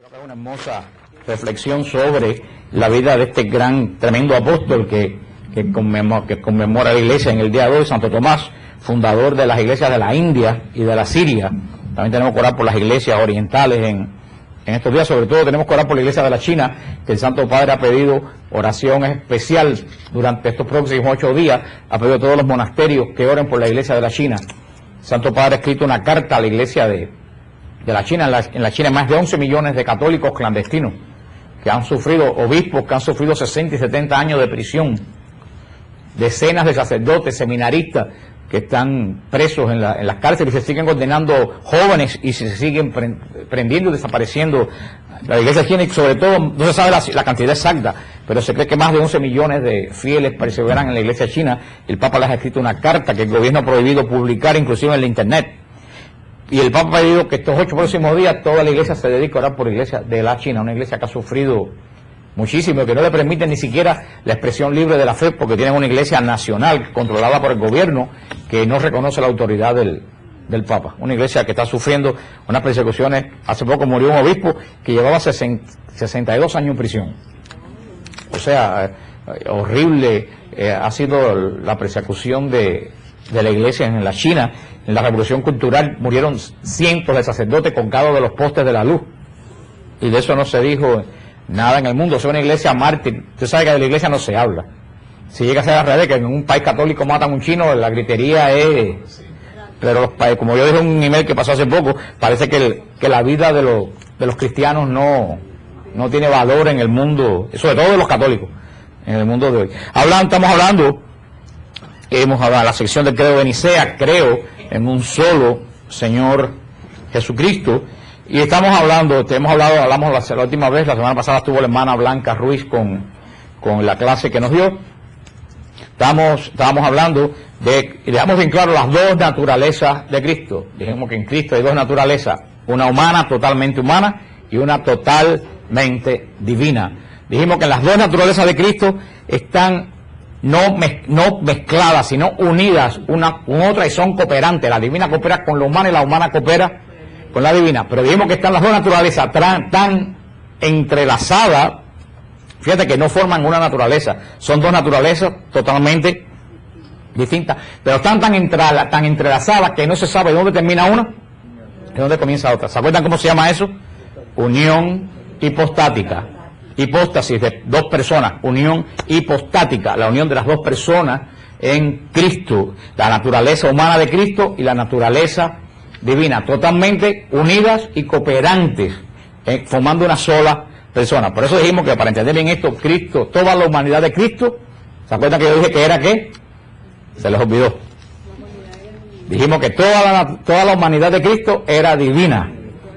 Es una hermosa reflexión sobre la vida de este gran, tremendo apóstol que conmemora la iglesia en el día de hoy, Santo Tomás, fundador de las iglesias de la India y de la Siria. También tenemos que orar por las iglesias orientales en estos días. Sobre todo tenemos que orar por la iglesia de la China, que el Santo Padre ha pedido oración especial durante estos próximos 8 días. Ha pedido a todos los monasterios que oren por la iglesia de la China. El Santo Padre ha escrito una carta a la iglesia de la China. En la China hay más de 11 millones de católicos clandestinos que han sufrido, obispos que han sufrido 60 y 70 años de prisión, decenas de sacerdotes, seminaristas que están presos en las cárceles y se siguen condenando jóvenes y se siguen prendiendo y desapareciendo. La iglesia china, y sobre todo, no se sabe la cantidad exacta, pero se cree que más de 11 millones de fieles perseveran en la iglesia china. El Papa les ha escrito una carta que el gobierno ha prohibido publicar, inclusive en la internet. Y el Papa ha pedido que estos 8 próximos días toda la iglesia se dedique a orar por la iglesia de la China, una iglesia que ha sufrido muchísimo, que no le permiten ni siquiera la expresión libre de la fe, porque tienen una iglesia nacional controlada por el gobierno que no reconoce la autoridad del Papa. Una iglesia que está sufriendo unas persecuciones. Hace poco murió un obispo que llevaba 62 años en prisión. O sea, horrible ha sido la persecución de la iglesia en la China. En la Revolución Cultural murieron cientos de sacerdotes colgados de los postes de la luz. Y de eso no se dijo nada en el mundo. Es una iglesia mártir. Usted sabe que de la iglesia no se habla. Si llega a ser al revés, que en un país católico matan a un chino, la gritería es... Pero como yo dije en un email que pasó hace poco, parece que la vida de los cristianos no tiene valor en el mundo, sobre todo de los católicos, en el mundo de hoy. Estamos hablando, hemos hablado en la sección del credo de Nicea, creo en un solo Señor Jesucristo. Y hablamos la última vez, la semana pasada estuvo la hermana Blanca Ruiz con la clase que nos dio. Estábamos hablando y dejamos bien claro las dos naturalezas de Cristo. Dijimos que en Cristo hay dos naturalezas, una humana, totalmente humana, y una totalmente divina. Dijimos que las dos naturalezas de Cristo están no mezcladas, sino unidas una con otra y son cooperantes. La divina coopera con la humana y la humana coopera con la divina. Pero dijimos que están las dos naturalezas tan entrelazadas. Fíjate que no forman una naturaleza, son dos naturalezas totalmente distintas, pero están tan entrelazadas que no se sabe dónde termina una y dónde comienza otra. ¿Se acuerdan cómo se llama eso? Unión hipostática. Hipóstasis de dos personas, unión hipostática, la unión de las dos personas en Cristo, la naturaleza humana de Cristo y la naturaleza divina, totalmente unidas y cooperantes, formando una sola persona. Por eso dijimos que para entender bien esto, Cristo, toda la humanidad de Cristo, ¿se acuerdan que yo dije que era qué? Se les olvidó. Dijimos que toda la humanidad de Cristo era divina.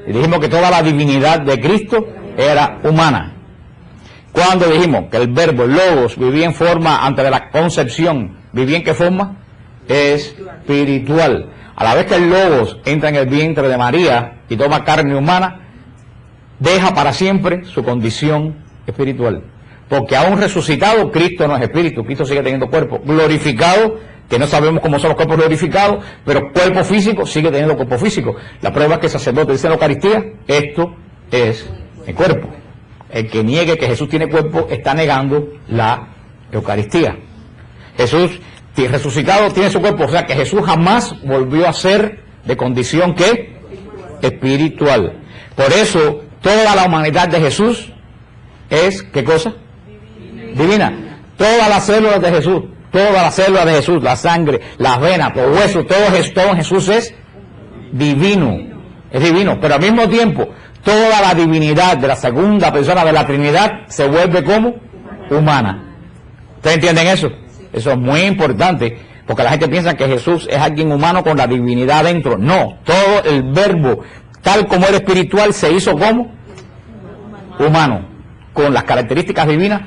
Y dijimos que toda la divinidad de Cristo era humana. Cuando dijimos que el verbo, el logos, vivía en forma, antes de la concepción, ¿vivía en qué forma? Espiritual. A la vez que el logos entra en el vientre de María y toma carne humana, deja para siempre su condición espiritual. Porque aún resucitado, Cristo no es espíritu, Cristo sigue teniendo cuerpo glorificado, que no sabemos cómo son los cuerpos glorificados, pero cuerpo físico sigue teniendo cuerpo físico. La prueba es que el sacerdote dice en la Eucaristía, esto es el cuerpo. El que niegue que Jesús tiene cuerpo está negando la Eucaristía. Jesús resucitado tiene su cuerpo, o sea que Jesús jamás volvió a ser de condición ¿qué? Espiritual. Por eso toda la humanidad de Jesús es, ¿qué cosa? Divina. Todas las células de Jesús, la sangre, las venas, los huesos, todo en Jesús es divino. Es divino, pero al mismo tiempo, toda la divinidad de la segunda persona de la Trinidad se vuelve como humana. ¿Ustedes entienden eso? Eso es muy importante, porque la gente piensa que Jesús es alguien humano con la divinidad dentro. No, todo el verbo, tal como era espiritual, se hizo como humano, con las características divinas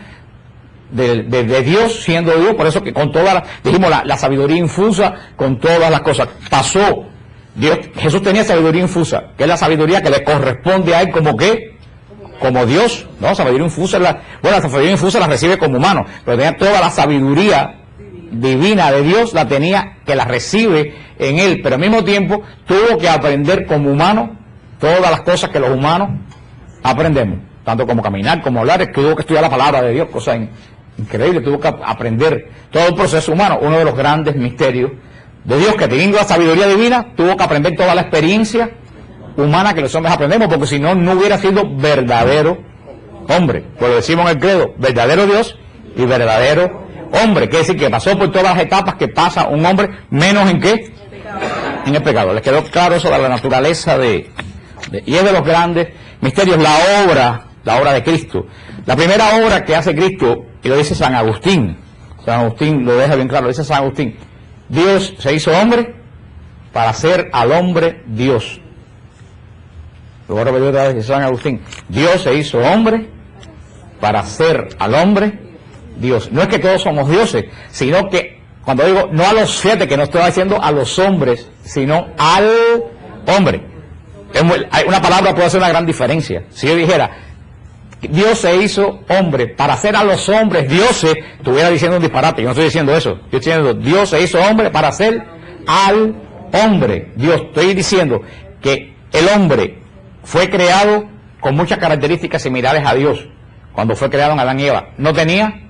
de Dios, siendo Dios. Por eso que con toda la sabiduría infusa, con todas las cosas, pasó. Jesús tenía sabiduría infusa, que es la sabiduría que le corresponde a él como ¿qué? Como Dios. No, sabiduría infusa, la sabiduría infusa la recibe como humano, pero tenía toda la sabiduría divina de Dios, que la recibe en él, pero al mismo tiempo tuvo que aprender como humano todas las cosas que los humanos aprendemos, tanto como caminar, como hablar. Es que tuvo que estudiar la palabra de Dios, cosa increíble, tuvo que aprender todo el proceso humano, uno de los grandes misterios de Dios, que teniendo la sabiduría divina, tuvo que aprender toda la experiencia humana que los hombres aprendemos, porque si no, no hubiera sido verdadero hombre. Pues lo decimos en el credo, verdadero Dios y verdadero hombre. Quiere decir que pasó por todas las etapas que pasa un hombre, menos en qué, en el pecado. Les quedó claro eso de la naturaleza y es de los grandes misterios, la obra de Cristo. La primera obra que hace Cristo, y lo dice San Agustín lo deja bien claro, lo dice San Agustín: Dios se hizo hombre para hacer al hombre Dios. Lo voy a repetir otra vez, San Agustín: Dios se hizo hombre para hacer al hombre Dios. No es que todos somos dioses, sino que, cuando digo no a los 7, que no estoy diciendo a los hombres, sino al hombre. Una palabra puede hacer una gran diferencia. Si yo dijera Dios se hizo hombre para hacer a los hombres dioses, estuviera diciendo un disparate. Yo no estoy diciendo eso. Yo estoy diciendo Dios se hizo hombre para hacer al hombre Dios. Estoy diciendo que el hombre fue creado con muchas características similares a Dios. Cuando fue creado en Adán y Eva, no tenía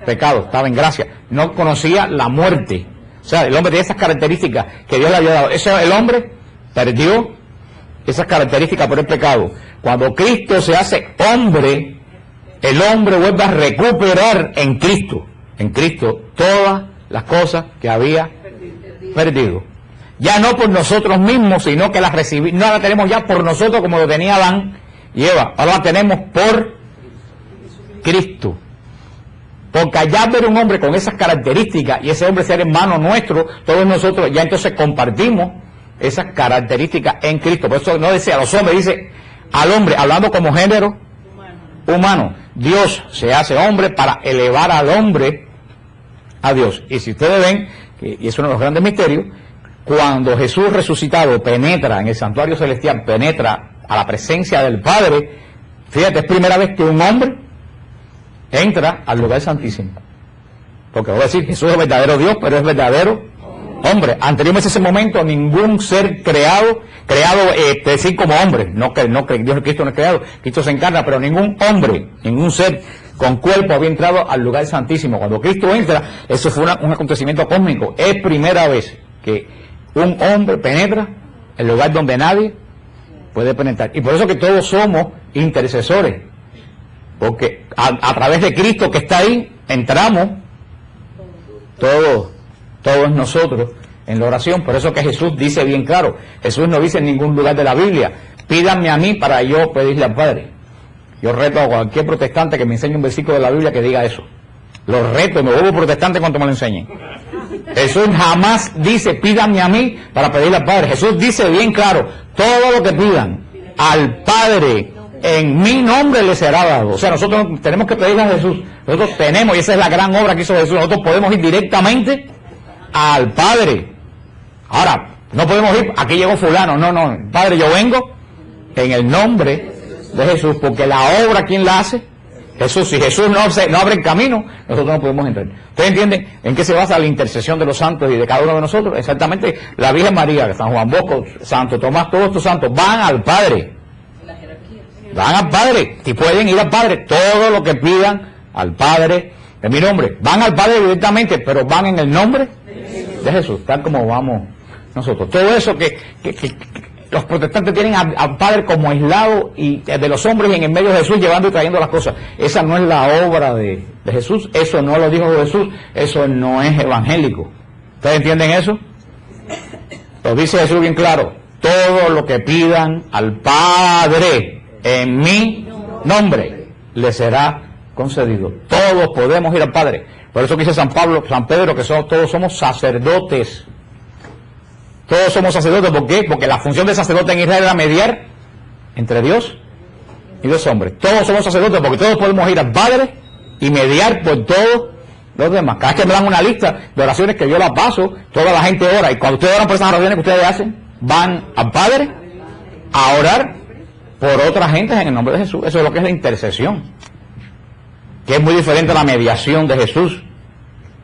pecado, estaba en gracia, no conocía la muerte. O sea, el hombre tenía esas características que Dios le había dado. El hombre perdió esas características por el pecado. Cuando Cristo se hace hombre, el hombre vuelve a recuperar en Cristo todas las cosas que había perdido. Ya no por nosotros mismos, sino que las recibimos, no las tenemos ya por nosotros como lo tenía Adán y Eva, ahora las tenemos por Cristo. Porque allá ver un hombre con esas características y ese hombre ser hermano nuestro, todos nosotros ya entonces compartimos esas características en Cristo. Por eso no dice a los hombres, dice al hombre, hablando como género humano. Dios se hace hombre para elevar al hombre a Dios. Y si ustedes ven, y es uno de los grandes misterios, cuando Jesús resucitado penetra en el santuario celestial, penetra a la presencia del Padre, fíjate, es primera vez que un hombre entra al lugar santísimo. Porque voy a decir, Jesús es verdadero Dios, pero es verdadero hombre. Anteriormente a ese momento, ningún ser creado, decir como hombre, no que Dios, Cristo no es creado, Cristo se encarna, pero ningún hombre, ningún ser con cuerpo había entrado al lugar santísimo. Cuando Cristo entra, eso fue un acontecimiento cósmico. Es primera vez que un hombre penetra el lugar donde nadie puede penetrar. Y por eso que todos somos intercesores, porque a través de Cristo que está ahí, entramos todos nosotros en la oración. Por eso que Jesús dice bien claro, Jesús no dice en ningún lugar de la Biblia, pídanme a mí para yo pedirle al Padre. Yo reto a cualquier protestante que me enseñe un versículo de la Biblia que diga eso. Lo reto, me vuelvo protestante cuando me lo enseñen. Jesús jamás dice pídanme a mí para pedirle al Padre. Jesús dice bien claro, todo lo que pidan al Padre en mi nombre le será dado. O sea, nosotros tenemos que pedirle a Jesús. Nosotros tenemos, y esa es la gran obra que hizo Jesús, nosotros podemos ir directamente al Padre. Ahora, no podemos ir, aquí llegó fulano, no, Padre, yo vengo en el nombre de Jesús, porque la obra, ¿quién la hace? Jesús. Si Jesús no abre el camino, nosotros no podemos entrar. ¿Ustedes entienden en qué se basa la intercesión de los santos y de cada uno de nosotros? Exactamente, la Virgen María, San Juan Bosco, Santo Tomás, todos estos santos van al Padre. Van al Padre, y pueden ir al Padre, todo lo que pidan al Padre en mi nombre. Van al Padre directamente, pero van en el nombre de Jesús, tal como vamos nosotros. Todo eso que los protestantes tienen al Padre como aislado y de los hombres y en el medio de Jesús llevando y trayendo las cosas. Esa no es la obra de Jesús, eso no lo dijo Jesús, eso no es evangélico. ¿Ustedes entienden eso? Lo dice Jesús bien claro, todo lo que pidan al Padre en mi nombre le será concedido. Todos podemos ir al Padre. Por eso que dice San Pedro, que todos somos sacerdotes. Todos somos sacerdotes. ¿Por qué? Porque la función de sacerdote en Israel era mediar entre Dios y los hombres. Todos somos sacerdotes porque todos podemos ir al Padre y mediar por todos los demás. Cada vez que me dan una lista de oraciones que yo las paso, toda la gente ora. Y cuando ustedes oran por esas oraciones que ustedes hacen, van al Padre a orar por otra gente en el nombre de Jesús. Eso es lo que es la intercesión, que es muy diferente a la mediación de Jesús.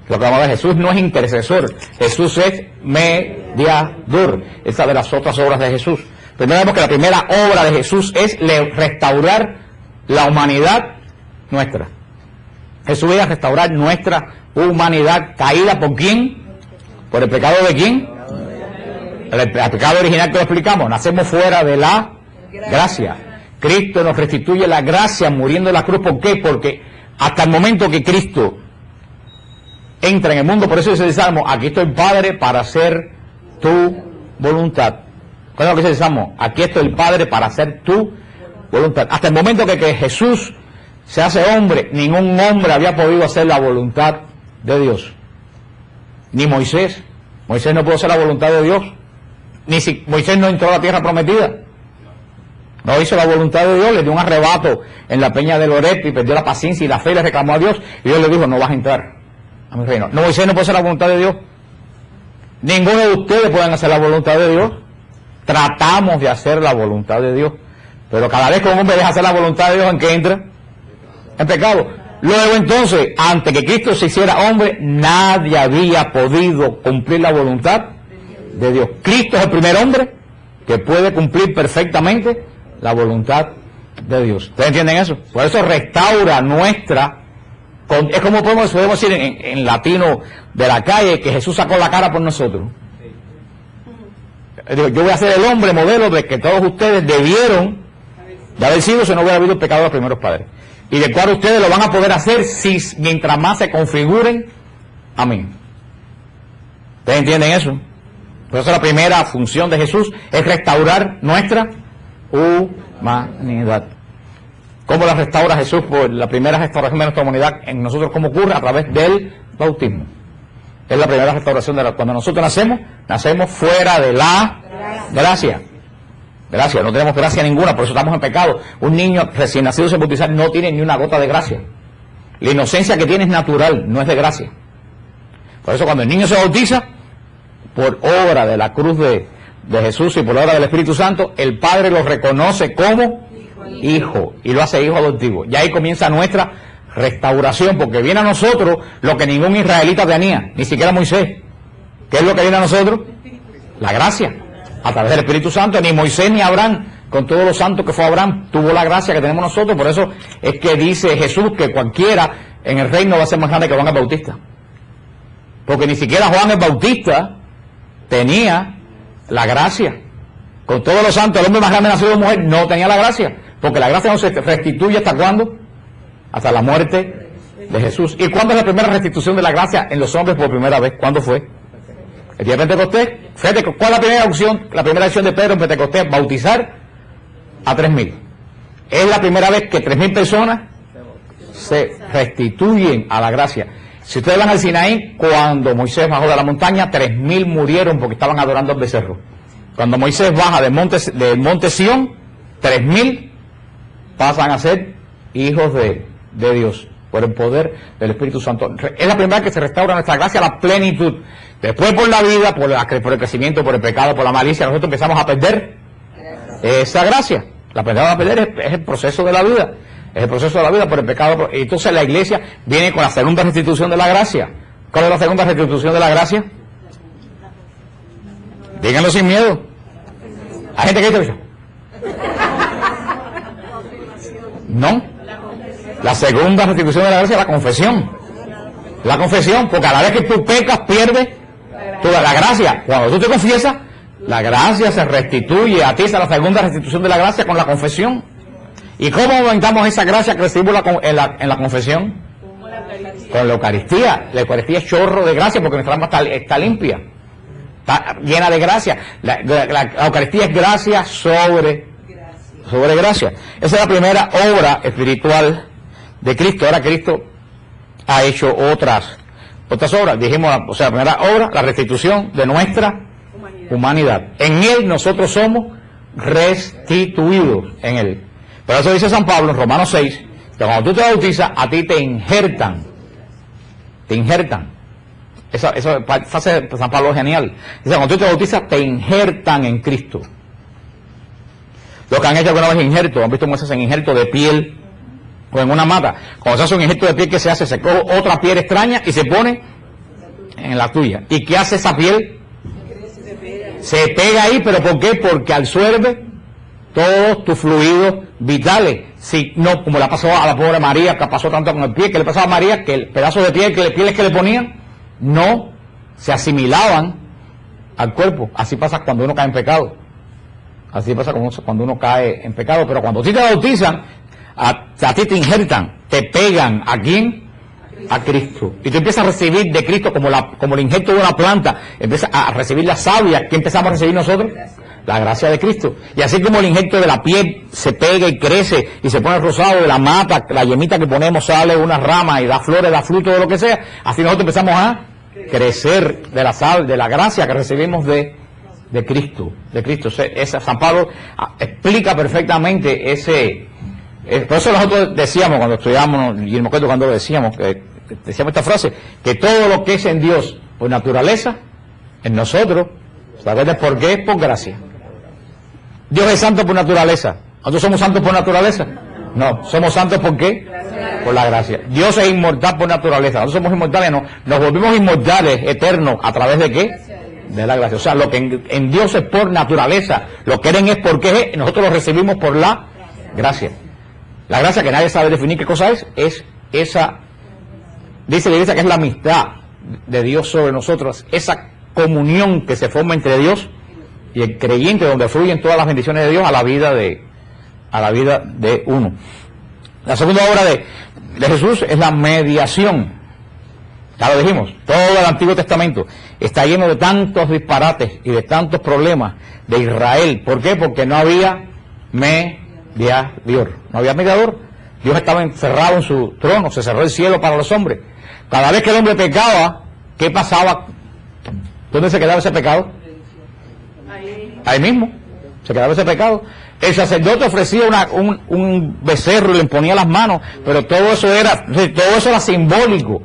Lo que vamos a ver, Jesús no es intercesor, Jesús es mediador. Esa de las otras obras de Jesús. Primero vemos que la primera obra de Jesús es restaurar la humanidad nuestra. Jesús viene a restaurar nuestra humanidad caída ¿por quién? ¿Por el pecado de quién? El pecado original que lo explicamos. Nacemos fuera de la gracia. Cristo nos restituye la gracia muriendo en la cruz. ¿Por qué? Porque hasta el momento que Cristo entra en el mundo, por eso dice el Salmo, aquí estoy, Padre, para hacer tu voluntad. ¿Cuál es lo que dice el Salmo? Aquí estoy, Padre, para hacer tu voluntad. Hasta el momento que Jesús se hace hombre, ningún hombre había podido hacer la voluntad de Dios. Ni Moisés. Moisés no pudo hacer la voluntad de Dios. Ni si Moisés no entró a la tierra prometida. No hizo la voluntad de Dios, le dio un arrebato en la peña del Oreb y perdió la paciencia y la fe, le reclamó a Dios y Dios le dijo, no vas a entrar a mi reino. No, Moisés no puede hacer la voluntad de Dios. Ninguno de ustedes pueden hacer la voluntad de Dios. Tratamos de hacer la voluntad de Dios, pero cada vez que un hombre deja hacer la voluntad de Dios, ¿en qué entra? En pecado. Luego entonces, antes que Cristo se hiciera hombre, nadie había podido cumplir la voluntad de Dios. Cristo es el primer hombre que puede cumplir perfectamente la voluntad de Dios. ¿Ustedes entienden eso? Por eso restaura nuestra... Es como podemos decir en latino de la calle, que Jesús sacó la cara por nosotros. Yo voy a ser el hombre modelo de que todos ustedes debieron de haber sido si no hubiera habido el pecado de los primeros padres. Y de cual ustedes lo van a poder hacer mientras más se configuren a mí. ¿Ustedes entienden eso? Por eso la primera función de Jesús es restaurar nuestra humanidad. ¿Cómo la restaura Jesús? Pues la primera restauración de nuestra humanidad en nosotros, ¿cómo ocurre? A través del bautismo. Es la primera restauración cuando nosotros nacemos fuera de la gracia. Gracia, no tenemos gracia ninguna, por eso estamos en pecado. Un niño recién nacido sin bautizar no tiene ni una gota de gracia. La inocencia que tiene es natural, no es de gracia. Por eso cuando el niño se bautiza, por obra de la cruz de Jesús y por obra del Espíritu Santo, el Padre lo reconoce como hijo y lo hace hijo adoptivo. Y ahí comienza nuestra restauración, porque viene a nosotros lo que ningún israelita tenía, ni siquiera Moisés. ¿Qué es lo que viene a nosotros? La gracia. A través del Espíritu Santo, ni Moisés ni Abraham, con todos los santos que fue Abraham, tuvo la gracia que tenemos nosotros. Por eso es que dice Jesús que cualquiera en el reino va a ser más grande que Juan el Bautista. Porque ni siquiera Juan el Bautista tenía la gracia. Con todos los santos, el hombre más grande nacido de mujer no tenía la gracia. Porque la gracia no se restituye ¿hasta cuándo? Hasta la muerte de Jesús. ¿Y cuándo es la primera restitución de la gracia en los hombres por primera vez? ¿Cuándo fue? El día de Pentecostés. Fíjate, ¿cuál es la primera acción? La primera acción de Pedro en Pentecostés, bautizar a 3.000. Es la primera vez que 3.000 personas se restituyen a la gracia. Si ustedes van al Sinaí, cuando Moisés bajó de la montaña, 3.000 murieron porque estaban adorando al becerro. Cuando Moisés baja del monte Sión, 3.000 pasan a ser hijos de Dios por el poder del Espíritu Santo. Es la primera vez que se restaura nuestra gracia a la plenitud. Después por la vida, por el crecimiento, por el pecado, por la malicia, nosotros empezamos a perder esa gracia. La aprendemos a perder es el proceso de la vida. Es el proceso de la vida por el pecado. Y entonces la iglesia viene con la segunda restitución de la gracia. ¿Cuál es la segunda restitución de la gracia? Díganlo sin miedo. ¿Hay gente que dice eso? No. La segunda restitución de la gracia es la confesión. La confesión, porque cada vez que tú pecas pierdes toda la gracia. Cuando tú te confiesas, la gracia se restituye a ti. Esa es la segunda restitución de la gracia con la confesión. ¿Y cómo aumentamos esa gracia que recibimos en la confesión? Con la Eucaristía. La Eucaristía es chorro de gracia porque nuestra alma está limpia. Está llena de gracia. La Eucaristía es gracia sobre gracia. Esa es la primera obra espiritual de Cristo. Ahora Cristo ha hecho otras obras. Dijimos, o sea, la primera obra, la restitución de nuestra humanidad. En Él nosotros somos restituidos en Él. Por eso dice San Pablo en Romanos 6, que cuando tú te bautizas, a ti te injertan. Te injertan. Esa frase de San Pablo es genial. Dice, cuando tú te bautizas, te injertan en Cristo. Los que han hecho alguna vez injerto, han visto cómo se hacen injerto de piel o en una mata. Cuando se hace un injerto de piel, ¿qué se hace? Se coge otra piel extraña y se pone en la tuya. ¿Y qué hace esa piel? Se pega ahí, ¿pero por qué? Porque absorbe todos tus fluidos vitales. Si no, como le pasó a la pobre María, que pasó tanto con el pie, que le pasaba a María, que el pedazo de pieles que le ponían no se asimilaban al cuerpo. Así pasa cuando uno cae en pecado. Así pasa cuando uno cae en pecado. Pero cuando a ti te bautizan, a ti te injertan, te pegan. ¿A quién? A Cristo. Y tú empiezas a recibir de Cristo como el injerto de una planta. Empiezas a recibir la savia. ¿Qué empezamos a recibir nosotros? La gracia de Cristo. Y así como el injerto de la piel se pega y crece y se pone rosado, de la mata, la yemita que ponemos sale una rama y da flores, da fruto, de lo que sea, así nosotros empezamos a crecer de la sal, de la gracia que recibimos de Cristo. De Cristo. San Pablo explica perfectamente ese. Por eso nosotros decíamos cuando estudiábamos, y me acuerdo cuando decíamos esta frase, que todo lo que es en Dios por naturaleza, en nosotros, ¿se acuerdan por qué? Es por gracia. Dios es santo por naturaleza. ¿Nosotros somos santos por naturaleza? No, somos santos ¿por qué? Por la gracia. Dios es inmortal por naturaleza. Nosotros somos inmortales, no. Nos volvimos inmortales, eternos, ¿a través de qué? De la gracia. O sea, lo que en Dios es por naturaleza, lo que es porque es, nosotros lo recibimos por la gracia. La gracia, que nadie sabe definir qué cosa es esa, dice la Iglesia que es la amistad de Dios sobre nosotros, esa comunión que se forma entre Dios y el creyente, donde fluyen todas las bendiciones de Dios a la vida de uno. La segunda obra de Jesús es la mediación. Ya lo dijimos, todo el Antiguo Testamento está lleno de tantos disparates y de tantos problemas de Israel. ¿Por qué? Porque no había mediador. No había mediador. Dios estaba encerrado en su trono, se cerró el cielo para los hombres. Cada vez que el hombre pecaba, ¿qué pasaba? ¿Dónde se quedaba ese pecado? Ahí mismo, se quedaba ese pecado. El sacerdote ofrecía un becerro y le imponía las manos, pero todo eso era simbólico.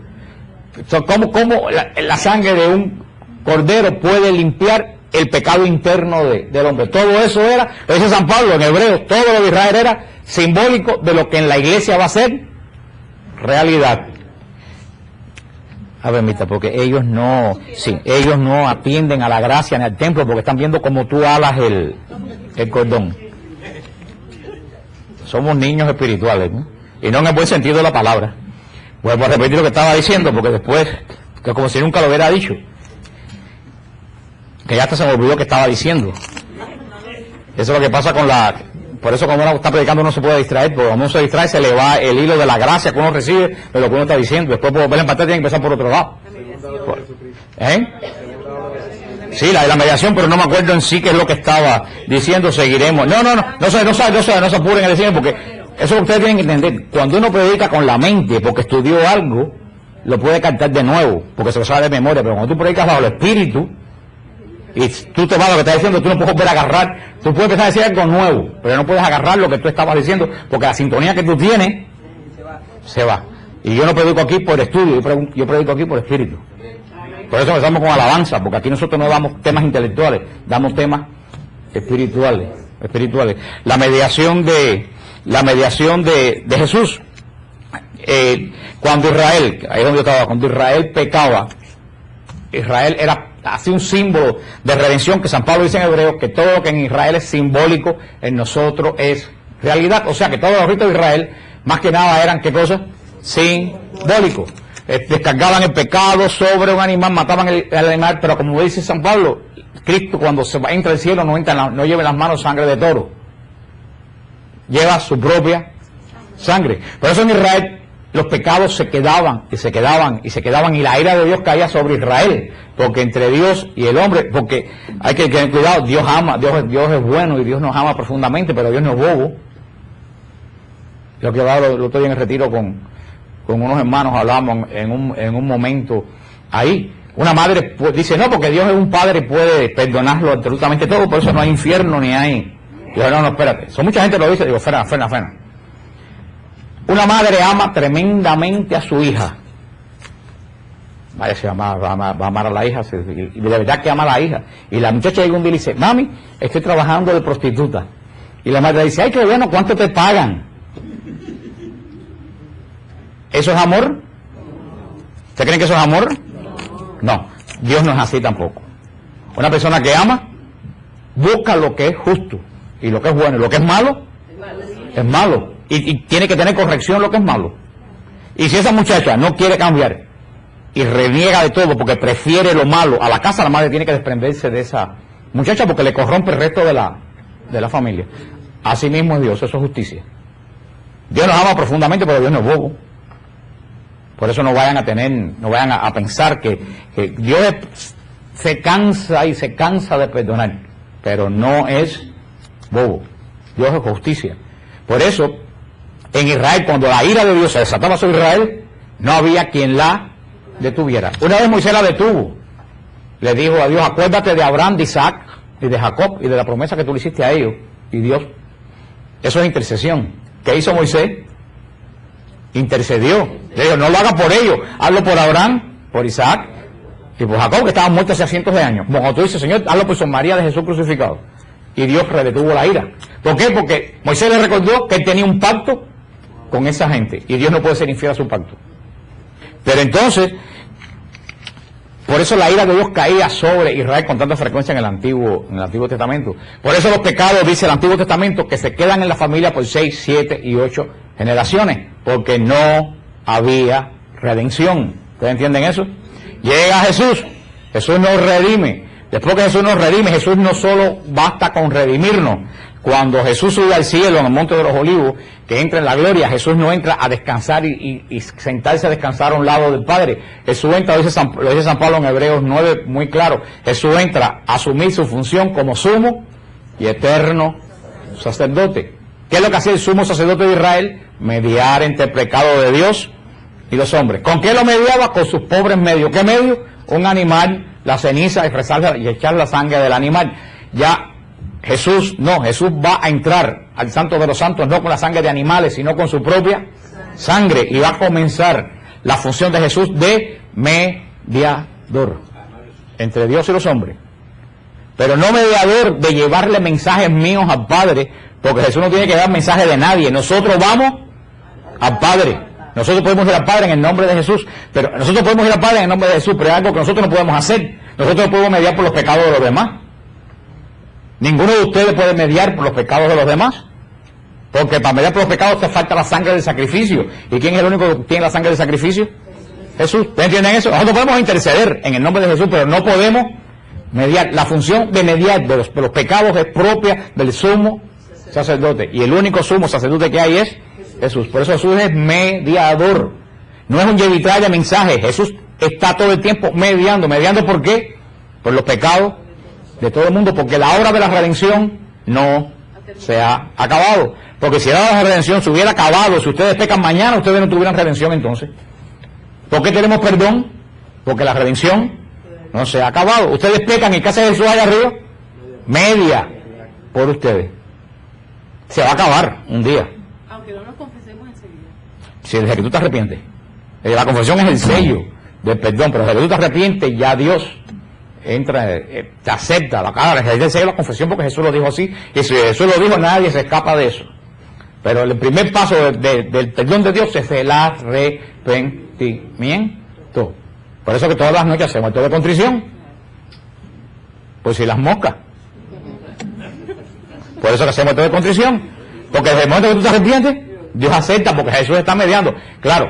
¿Cómo la sangre de un cordero puede limpiar el pecado interno del hombre? Todo eso era, lo dice San Pablo en Hebreos, todo lo de Israel era simbólico de lo que en la iglesia va a ser realidad. A ver, mita, porque ellos no atienden a la gracia en el templo porque están viendo como tú alas el cordón. Somos niños espirituales, ¿no? Y no en el buen sentido de la palabra. Vuelvo a repetir lo que estaba diciendo, porque después, que como si nunca lo hubiera dicho, que ya hasta se me olvidó que estaba diciendo. Eso es lo que pasa por eso cuando uno está predicando uno se puede distraer, porque cuando uno se distrae se le va el hilo de la gracia que uno recibe de lo que uno está diciendo. Después por volver a empatar tiene que empezar por otro lado. Sí, la mediación, pero no me acuerdo en sí qué es lo que estaba diciendo. Seguiremos. No se apuren a decir, porque eso que ustedes tienen que entender. Cuando uno predica con la mente, porque estudió algo, lo puede cantar de nuevo, porque se lo sabe de memoria. Pero cuando tú predicas bajo el Espíritu, y tú te vas a lo que estás diciendo, tú no puedes volver a agarrar. Tú puedes empezar a decir algo nuevo, pero no puedes agarrar lo que tú estabas diciendo, porque la sintonía que tú tienes se va. Y yo no predico aquí por estudio, yo predico aquí por espíritu. Por eso empezamos con alabanza, porque aquí nosotros no damos temas intelectuales, damos temas espirituales. La mediación de Jesús. Cuando Israel, ahí es donde yo estaba, cuando Israel pecaba, Israel era así un símbolo de redención, que San Pablo dice en Hebreos que todo lo que en Israel es simbólico, en nosotros es realidad. O sea que todos los ritos de Israel, más que nada eran, ¿qué cosa? Simbólicos. Descargaban el pecado sobre un animal, mataban el animal, pero como dice San Pablo, Cristo cuando entra al cielo no lleva en las manos sangre de toro, lleva su propia sangre. Por eso en Israel los pecados se quedaban y la ira de Dios caía sobre Israel, porque entre Dios y el hombre, porque hay que tener cuidado, Dios es bueno y Dios nos ama profundamente, pero Dios no es bobo. Yo que hablaba el otro día en el retiro con unos hermanos, hablamos en un momento ahí. Una madre dice, no, porque Dios es un padre y puede perdonarlo absolutamente todo, por eso no hay infierno ni hay. Yo no, espérate. Mucha gente lo dice, digo, frena. Una madre ama tremendamente a su hija. Vaya, se va a amar a la hija, y de verdad que ama a la hija. Y la muchacha llega un día y dice, mami, estoy trabajando de prostituta. Y la madre dice, ay, qué bueno, ¿cuánto te pagan? ¿Eso es amor? ¿Usted creen que eso es amor? No, Dios no es así tampoco. Una persona que ama busca lo que es justo, Y lo que es bueno y lo que es malo, es malo. Y tiene que tener corrección lo que es malo. Y si esa muchacha no quiere cambiar y reniega de todo porque prefiere lo malo a la casa, la madre tiene que desprenderse de esa muchacha porque le corrompe el resto de la familia. Así mismo es Dios, eso es justicia. Dios nos ama profundamente, pero Dios no es bobo. Por eso no vayan a pensar que Dios se cansa de perdonar, pero no es bobo. Dios es justicia. Por eso, en Israel, cuando la ira de Dios se desataba sobre Israel, no había quien la detuviera. Una vez Moisés la detuvo. Le dijo a Dios, acuérdate de Abraham, de Isaac y de Jacob y de la promesa que tú le hiciste a ellos. Y Dios, eso es intercesión. ¿Qué hizo Moisés? Intercedió. Le dijo, no lo haga por ellos, hazlo por Abraham, por Isaac y por Jacob, que estaban muertos hace cientos de años. Como cuando tú dices, Señor, hazlo por San María de Jesús crucificado. Y Dios redetuvo la ira. ¿Por qué? Porque Moisés le recordó que él tenía un pacto con esa gente y Dios no puede ser infiel a su pacto. Pero entonces, por eso la ira de Dios caía sobre Israel con tanta frecuencia en el Antiguo Testamento. Por eso los pecados, dice el Antiguo Testamento, que se quedan en la familia por 6, 7 y 8 generaciones, porque no había redención. ¿Ustedes entienden eso? Llega Jesús nos redime. Después que Jesús nos redime, Jesús no solo basta con redimirnos. Cuando Jesús sube al cielo en el Monte de los Olivos, que entra en la gloria, Jesús no entra a descansar y sentarse a descansar a un lado del Padre. Jesús entra, lo dice San Pablo en Hebreos 9, muy claro. Jesús entra a asumir su función como sumo y eterno sacerdote. ¿Qué es lo que hacía el sumo sacerdote de Israel? Mediar entre el pecado de Dios y los hombres. ¿Con qué lo mediaba? Con sus pobres medios. ¿Qué medio? Un animal, la ceniza, y echar la sangre del animal. Ya Jesús va a entrar al Santo de los Santos no con la sangre de animales, sino con su propia sangre. Y va a comenzar la función de Jesús de mediador entre Dios y los hombres. Pero no mediador de llevarle mensajes míos al Padre, porque Jesús no tiene que dar mensaje de nadie. Nosotros vamos al Padre. Nosotros podemos ir al Padre en el nombre de Jesús, pero nosotros podemos ir al Padre en el nombre de Jesús, pero hay algo que nosotros no podemos hacer. Nosotros no podemos mediar por los pecados de los demás. Ninguno de ustedes puede mediar por los pecados de los demás, porque para mediar por los pecados te falta la sangre del sacrificio. ¿Y quién es el único que tiene la sangre del sacrificio? Jesús. ¿Ustedes entienden eso? Nosotros podemos interceder en el nombre de Jesús, pero no podemos mediar. La función de mediar de los pecados es propia del sumo sacerdote, y el único sumo sacerdote que hay es Jesús. Por eso Jesús es mediador. No es un llevitraje de mensaje. Jesús está todo el tiempo mediando. ¿Mediando por qué? Por los pecados de todo el mundo, porque la obra de la redención no se ha acabado. Porque si la obra de la redención se hubiera acabado, si ustedes pecan mañana, ustedes no tuvieran redención entonces. ¿Por qué tenemos perdón? Porque la redención no se ha acabado. Ustedes pecan y ¿qué hace Jesús allá arriba? Media por ustedes. Se va a acabar un día. Aunque no nos confesemos enseguida. Si desde que tú te arrepientes. La confesión es el sello del perdón, pero desde que tú te arrepientes, ya Dios entra, te acepta la cara, el sello de la confesión, porque Jesús lo dijo así, y si Jesús lo dijo, nadie se escapa de eso. Pero el primer paso del perdón de Dios es el arrepentimiento. Por eso que todas las noches hacemos acto de contrición. Pues si las moscas. Por eso que hacemos acto de contrición. Porque desde el momento que tú te arrepientes, Dios acepta, porque Jesús está mediando. Claro,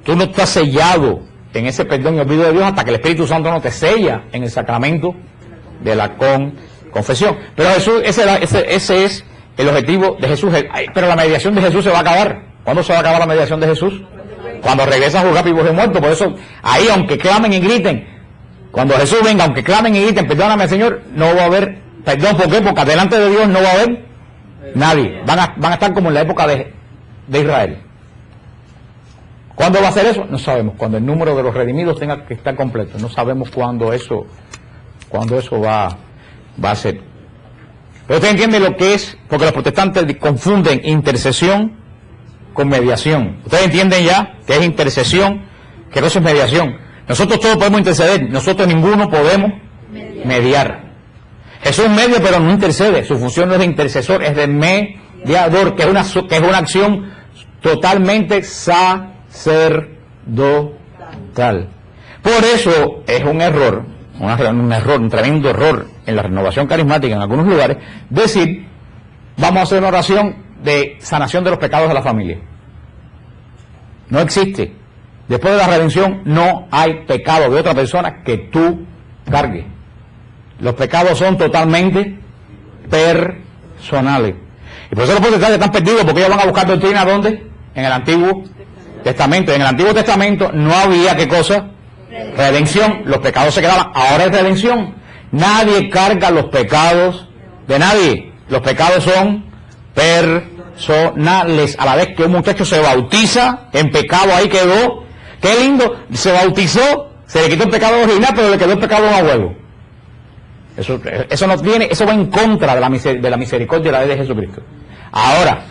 tú no estás sellado en ese perdón y olvido de Dios hasta que el Espíritu Santo no te sella en el sacramento de la confesión. Pero Jesús, ese es el objetivo de Jesús. Pero la mediación de Jesús se va a acabar. ¿Cuándo se va a acabar la mediación de Jesús? Cuando regresa a juzgar vivos y muertos. Por eso, ahí, aunque clamen y griten, cuando Jesús venga, aunque clamen y griten, perdóname, Señor, no va a haber perdón. ¿Por qué? Porque delante de Dios no va a haber nadie. Van a estar como en la época de Israel. ¿Cuándo va a ser eso? No sabemos. Cuando el número de los redimidos tenga que estar completo. No sabemos cuándo eso va a ser. Pero usted entiende lo que es, porque los protestantes confunden intercesión con mediación. Ustedes entienden ya que es intercesión, que cosa es mediación. Nosotros todos podemos interceder, nosotros ninguno podemos mediar. Jesús media, pero no intercede. Su función no es de intercesor, es de mediador, que es una acción totalmente sacerdotal. Por eso es un error, un tremendo error en la renovación carismática en algunos lugares, decir vamos a hacer una oración de sanación de los pecados de la familia. No existe. Después de la redención no hay pecado de otra persona que tú cargues. Los pecados son totalmente personales. Y por eso los protestantes están perdidos, porque ellos van a buscar doctrina ¿dónde? En el Antiguo Testamento. En el Antiguo Testamento no había, ¿qué cosa? Redención. Los pecados se quedaban. Ahora es redención. Nadie carga los pecados de nadie. Los pecados son personales. A la vez que un muchacho se bautiza en pecado, ahí quedó. Qué lindo. Se bautizó, se le quitó el pecado original, pero le quedó el pecado a un abuelo. Eso no tiene, eso va en contra de la misericordia y la ley de Jesucristo. Ahora,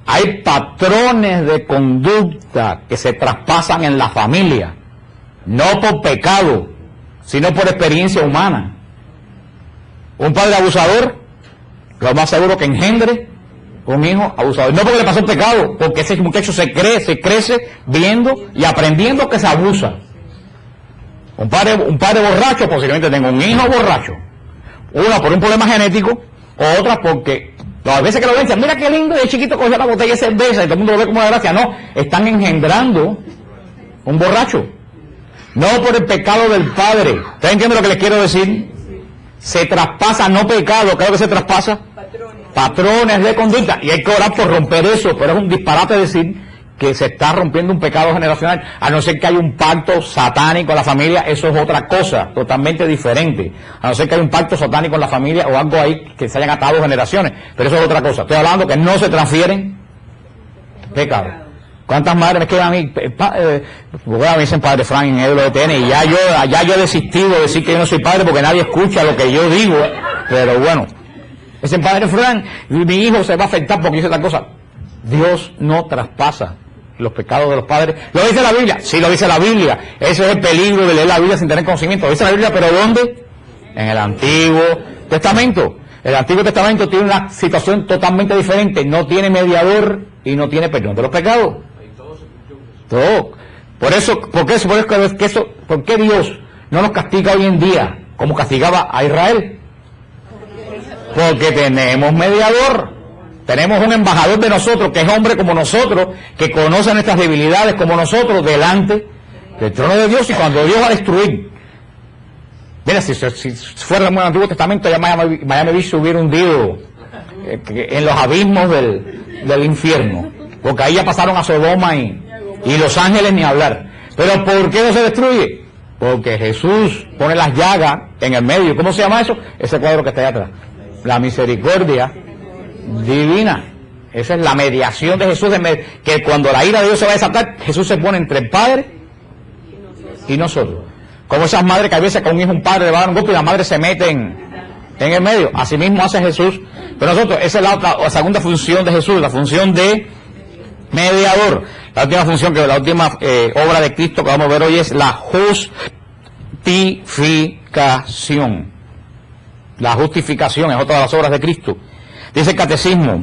hay patrones de conducta que se traspasan en la familia, no por pecado, sino por experiencia humana. Un padre abusador, lo más seguro que engendre un hijo abusador. No porque le pasó el pecado, porque ese muchacho se crece viendo y aprendiendo que se abusa. Un padre borracho posiblemente tenga un hijo borracho. Una por un problema genético, o otra porque a veces que lo ven, dicen, mira qué lindo, de chiquito cogió la botella de cerveza y todo el mundo lo ve como de gracia. No, están engendrando un borracho. No por el pecado del padre. ¿Ustedes entienden lo que les quiero decir? Se traspasa, no pecado, claro que se traspasa. Patrones de conducta. Y hay que orar por romper eso, pero es un disparate decir que se está rompiendo un pecado generacional, a no ser que haya un pacto satánico en la familia. Eso es otra cosa, totalmente diferente. A no ser que haya un pacto satánico en la familia o algo ahí que se hayan atado generaciones, pero eso es otra cosa. Estoy hablando que no se transfieren pecados. ¿Cuántas madres me quedan a mí? Me dicen padre Frank en el EWTN y ya yo he desistido de decir que yo no soy padre porque nadie escucha lo que yo digo, pero bueno. Dicen padre Frank, mi hijo se va a afectar porque dice tal cosa. Dios no traspasa los pecados de los padres. ¿Lo dice la Biblia? Sí, lo dice la Biblia. Ese es el peligro de leer la Biblia sin tener conocimiento. Lo dice la Biblia, pero ¿dónde? En el Antiguo Testamento. El Antiguo Testamento tiene una situación totalmente diferente. No tiene mediador y no tiene perdón de los pecados. Todo. Por qué Dios no nos castiga hoy en día como castigaba a Israel? Porque tenemos mediador. Tenemos un embajador de nosotros, que es hombre como nosotros, que conoce nuestras debilidades como nosotros, delante del trono de Dios. Y cuando Dios va a destruir, mira, si fuera el Antiguo Testamento, ya Miami Beach se hubiera hundido en los abismos del infierno, porque ahí ya pasaron a Sodoma y Los Ángeles ni hablar. Pero ¿por qué no se destruye? Porque Jesús pone las llagas en el medio. ¿Cómo se llama eso? Ese cuadro que está allá atrás. La misericordia divina. Esa es la mediación de Jesús, que cuando la ira de Dios se va a desatar, Jesús se pone entre el Padre y nosotros. Como esas madres que a veces con un hijo, un padre le va a dar un golpe y la madre se mete en el medio. Así mismo hace Jesús. Pero nosotros, esa es la segunda función de Jesús, la función de mediador. La última función, la última obra de Cristo que vamos a ver hoy es la justificación. La justificación es otra de las obras de Cristo. Dice el Catecismo,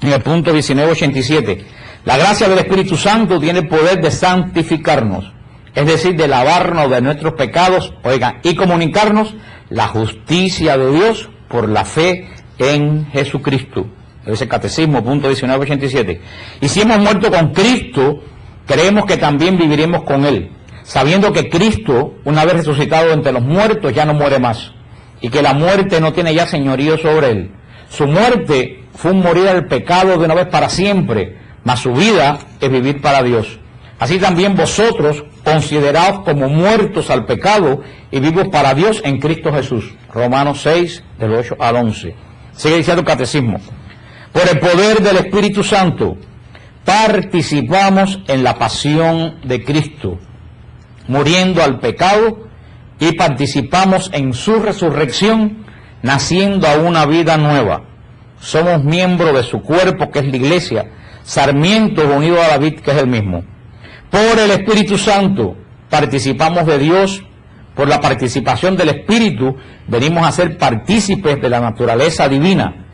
en el punto 1987, la gracia del Espíritu Santo tiene el poder de santificarnos, es decir, de lavarnos de nuestros pecados, oigan, y comunicarnos la justicia de Dios por la fe en Jesucristo. Dice el Catecismo, punto 1987. Y si hemos muerto con Cristo, creemos que también viviremos con Él, sabiendo que Cristo, una vez resucitado entre los muertos, ya no muere más, y que la muerte no tiene ya señorío sobre Él. Su muerte fue un morir al pecado de una vez para siempre, mas su vida es vivir para Dios. Así también vosotros, consideraos como muertos al pecado y vivos para Dios en Cristo Jesús. Romanos 6, del 8 al 11. Sigue diciendo el Catecismo. Por el poder del Espíritu Santo, participamos en la pasión de Cristo, muriendo al pecado, y participamos en su resurrección, naciendo a una vida nueva. Somos miembros de su cuerpo, que es la iglesia, sarmientos unidos a la vid, que es el mismo. Por el Espíritu Santo participamos de Dios. Por la participación del Espíritu venimos a ser partícipes de la naturaleza divina.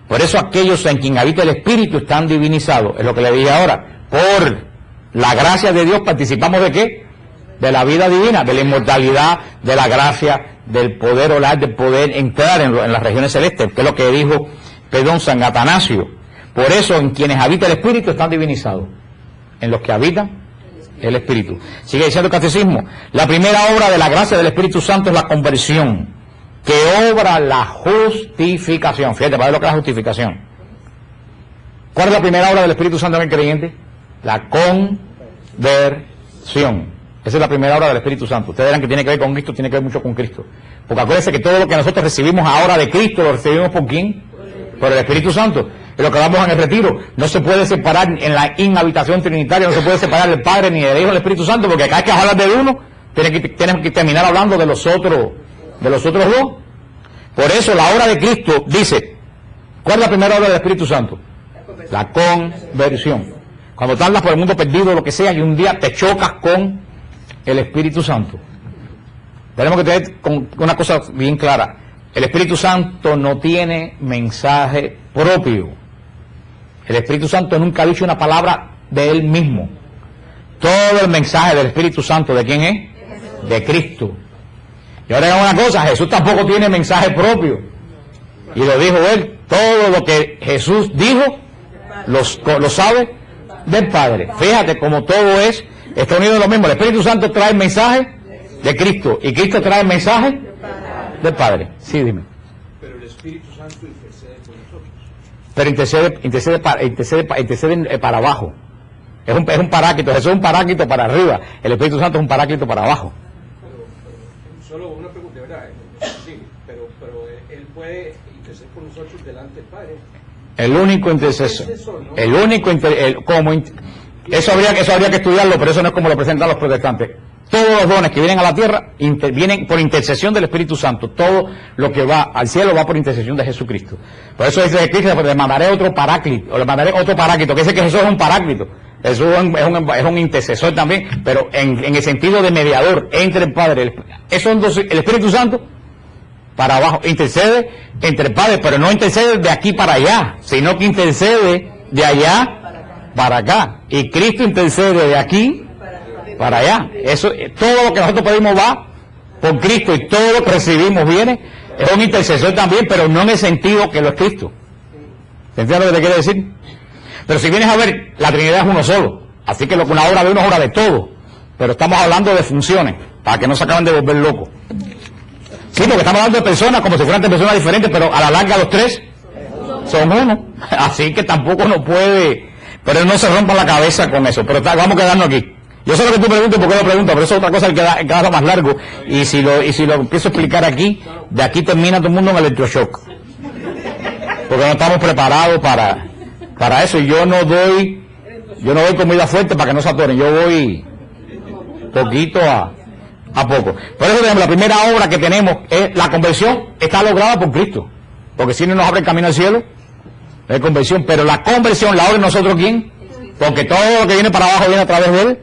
Por eso aquellos en quien habita el Espíritu están divinizados. Es lo que le dije ahora. Por la gracia de Dios participamos ¿de qué? De la vida divina, de la inmortalidad, de la gracia, del poder orar, del poder entrar en las regiones celestes, que es lo que dijo San Atanasio. Por eso en quienes habita el Espíritu están divinizados. En los que habitan el Espíritu. Sigue diciendo el catecismo. La primera obra de la gracia del Espíritu Santo es la conversión, que obra la justificación. Fíjate, para ver lo que es la justificación. ¿Cuál es la primera obra del Espíritu Santo en el creyente? La conversión. Esa es la primera obra del Espíritu Santo. Ustedes dirán que tiene que ver con Cristo, tiene que ver mucho con Cristo. Porque acuérdense que todo lo que nosotros recibimos ahora de Cristo, lo recibimos ¿por quién? Por el Espíritu Santo. Es lo que hablamos en el retiro. No se puede separar en la inhabitación trinitaria, no se puede separar del Padre ni del Hijo del Espíritu Santo, porque cada vez que hablas de uno, tenemos que terminar hablando de los otros dos. Por eso la obra de Cristo dice, ¿cuál es la primera obra del Espíritu Santo? La conversión. Cuando tú andas por el mundo perdido, lo que sea, y un día te chocas con el Espíritu Santo. Tenemos que tener una cosa bien clara. El Espíritu Santo no tiene mensaje propio. El Espíritu Santo nunca ha dicho una palabra de él mismo. Todo el mensaje del Espíritu Santo, ¿de quién es? De Cristo. Y ahora digamos una cosa, Jesús tampoco tiene mensaje propio. Y lo dijo él, todo lo que Jesús dijo, lo sabe del Padre. Fíjate como todo está unido en lo mismo. El Espíritu Santo trae el mensaje de Cristo y Cristo trae el mensaje del Padre. Sí, dime. Pero el Espíritu Santo intercede por nosotros. Pero intercede para abajo. Es un paráclito. Jesús es un paráclito para arriba. El Espíritu Santo es un paráclito para abajo. Pero solo una pregunta, ¿verdad? Sí, pero él puede interceder por nosotros delante del Padre. El único intercesor. El único eso habría que estudiarlo, pero eso no es como lo presentan los protestantes. Todos los dones que vienen a la tierra vienen por intercesión del Espíritu Santo. Todo lo que va al cielo va por intercesión de Jesucristo. Por eso dice Cristo, le mandaré otro paráclito, o le mandaré otro paráclito, que dice que Jesús es un paráclito. Jesús es un intercesor también, pero en el sentido de mediador entre el Padre. Eso es el Espíritu Santo para abajo. Intercede entre el Padre, pero no intercede de aquí para allá, sino que intercede de allá para acá. Y Cristo intercede de aquí para allá. Eso, todo lo que nosotros pedimos va por Cristo y todo lo que recibimos viene. Es un intercesor también, pero no en el sentido que lo es Cristo. ¿Se entiende lo que te quiere decir? Pero si vienes a ver, la Trinidad es uno solo. Así que una obra de uno es obra de todo. Pero estamos hablando de funciones, para que no se acaben de volver locos. Sí, porque estamos hablando de personas como si fueran tres personas diferentes, pero a la larga los tres son uno. Así que tampoco nos puede... Pero no se rompa la cabeza con eso. Pero vamos a quedarnos aquí. Yo sé lo que tú preguntas, porque lo pregunto, pero eso es otra cosa que queda más largo. Y si lo empiezo a explicar aquí, de aquí termina todo el mundo en electroshock. Porque no estamos preparados para eso. Y yo no doy comida fuerte para que no se atoren. Yo voy poquito a poco. Por eso tenemos la primera obra que tenemos, es la conversión, está lograda por Cristo. Porque si no nos abre el camino al cielo, es conversión. Pero la conversión la abre nosotros, ¿quién? Porque todo lo que viene para abajo viene a través del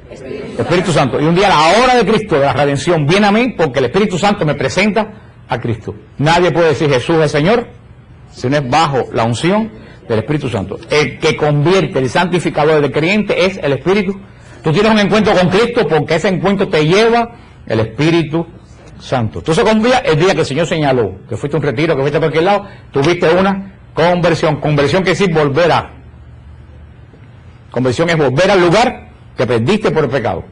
Espíritu Santo. Y un día la obra de Cristo, de la redención, viene a mí porque el Espíritu Santo me presenta a Cristo. Nadie puede decir Jesús es Señor si no es bajo la unción del Espíritu Santo. El que convierte, el santificador del creyente es el Espíritu. Tú tienes un encuentro con Cristo porque ese encuentro te lleva el Espíritu Santo. Entonces el día que el Señor señaló, que fuiste a un retiro, que fuiste a cualquier lado, tuviste una conversión. Conversión quiere decir volver a. Conversión es volver al lugar que perdiste por el pecado.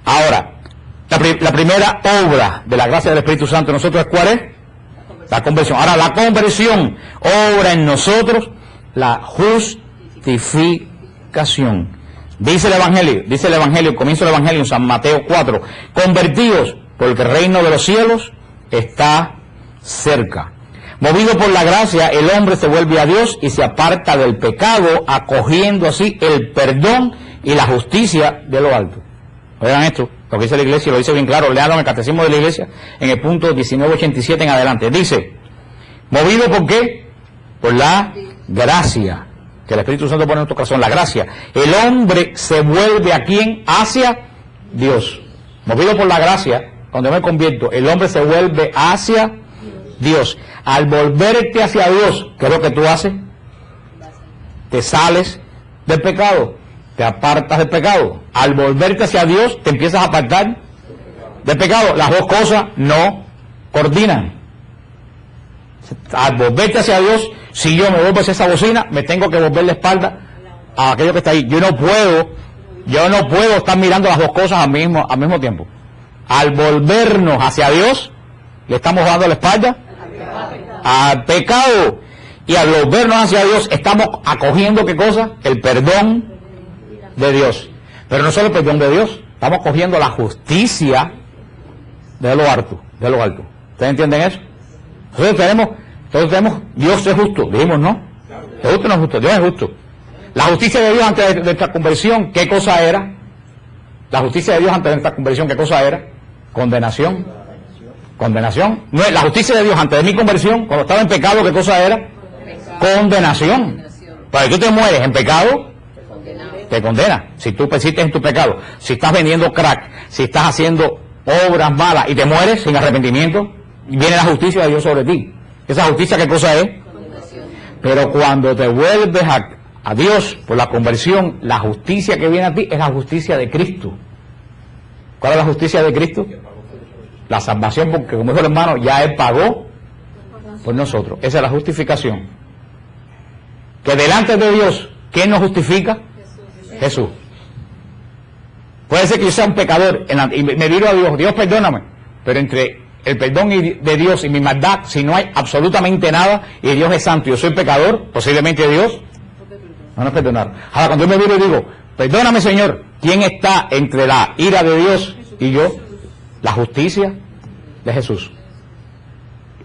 Ahora, la primera obra de la gracia del Espíritu Santo en nosotros, ¿cuál es? La conversión. Ahora, la conversión obra en nosotros la justificación. Dice el Evangelio, comienza el Evangelio en San Mateo 4, convertidos porque el reino de los cielos está cerca. Movido por la gracia, el hombre se vuelve a Dios y se aparta del pecado, acogiendo así el perdón y la justicia de lo alto. Oigan esto, lo que dice la iglesia, lo dice bien claro, leanlo en el catecismo de la iglesia, en el punto 1987 en adelante. Dice, movido por qué? Por la gracia, que el Espíritu Santo pone en nuestro corazón, la gracia. El hombre se vuelve a quién? Hacia Dios. Movido por la gracia, cuando me convierto, el hombre se vuelve hacia Dios. Al volverte hacia Dios, ¿qué es lo que tú haces? Te sales del pecado, te apartas del pecado. Al volverte hacia Dios, te empiezas a apartar del pecado. Las dos cosas no coordinan. Al volverte hacia Dios, Si yo me vuelvo hacia esa bocina, me tengo que volver la espalda a aquello que está ahí. Yo no puedo estar mirando las dos cosas al mismo tiempo. Al volvernos hacia Dios, le estamos dando la espalda al pecado. Y al volvernos hacia Dios, estamos acogiendo, ¿qué cosa? El perdón de Dios. Pero no solo el perdón de Dios, estamos cogiendo la justicia de lo alto. ¿Ustedes entienden eso? Entonces tenemos, Dios es justo. Dijimos, ¿no? ¿Es justo o no es justo? Dios es justo. La justicia de Dios antes de nuestra conversión, ¿qué cosa era? La justicia de Dios antes de nuestra conversión, ¿qué cosa era? Condenación. No, la justicia de Dios antes de mi conversión, cuando estaba en pecado, ¿qué cosa era? Condenación. Para que tú te mueres en pecado, te condena. Si tú persistes en tu pecado, si estás vendiendo crack, si estás haciendo obras malas y te mueres sin arrepentimiento, viene la justicia de Dios sobre ti. ¿Esa justicia qué cosa es? Pero cuando te vuelves a Dios por la conversión, la justicia que viene a ti es la justicia de Cristo. ¿Cuál es la justicia de Cristo? La salvación, porque como dijo el hermano, ya Él pagó por nosotros. Esa es la justificación. Que delante de Dios, ¿quién nos justifica? Jesús. Puede ser que yo sea un pecador y me viro a Dios, Dios perdóname, pero entre el perdón de Dios y mi maldad, si no hay absolutamente nada y Dios es santo y yo soy pecador, posiblemente Dios no nos perdonará. Ahora cuando yo me viro y digo, perdóname Señor, ¿quién está entre la ira de Dios y yo? La justicia de Jesús.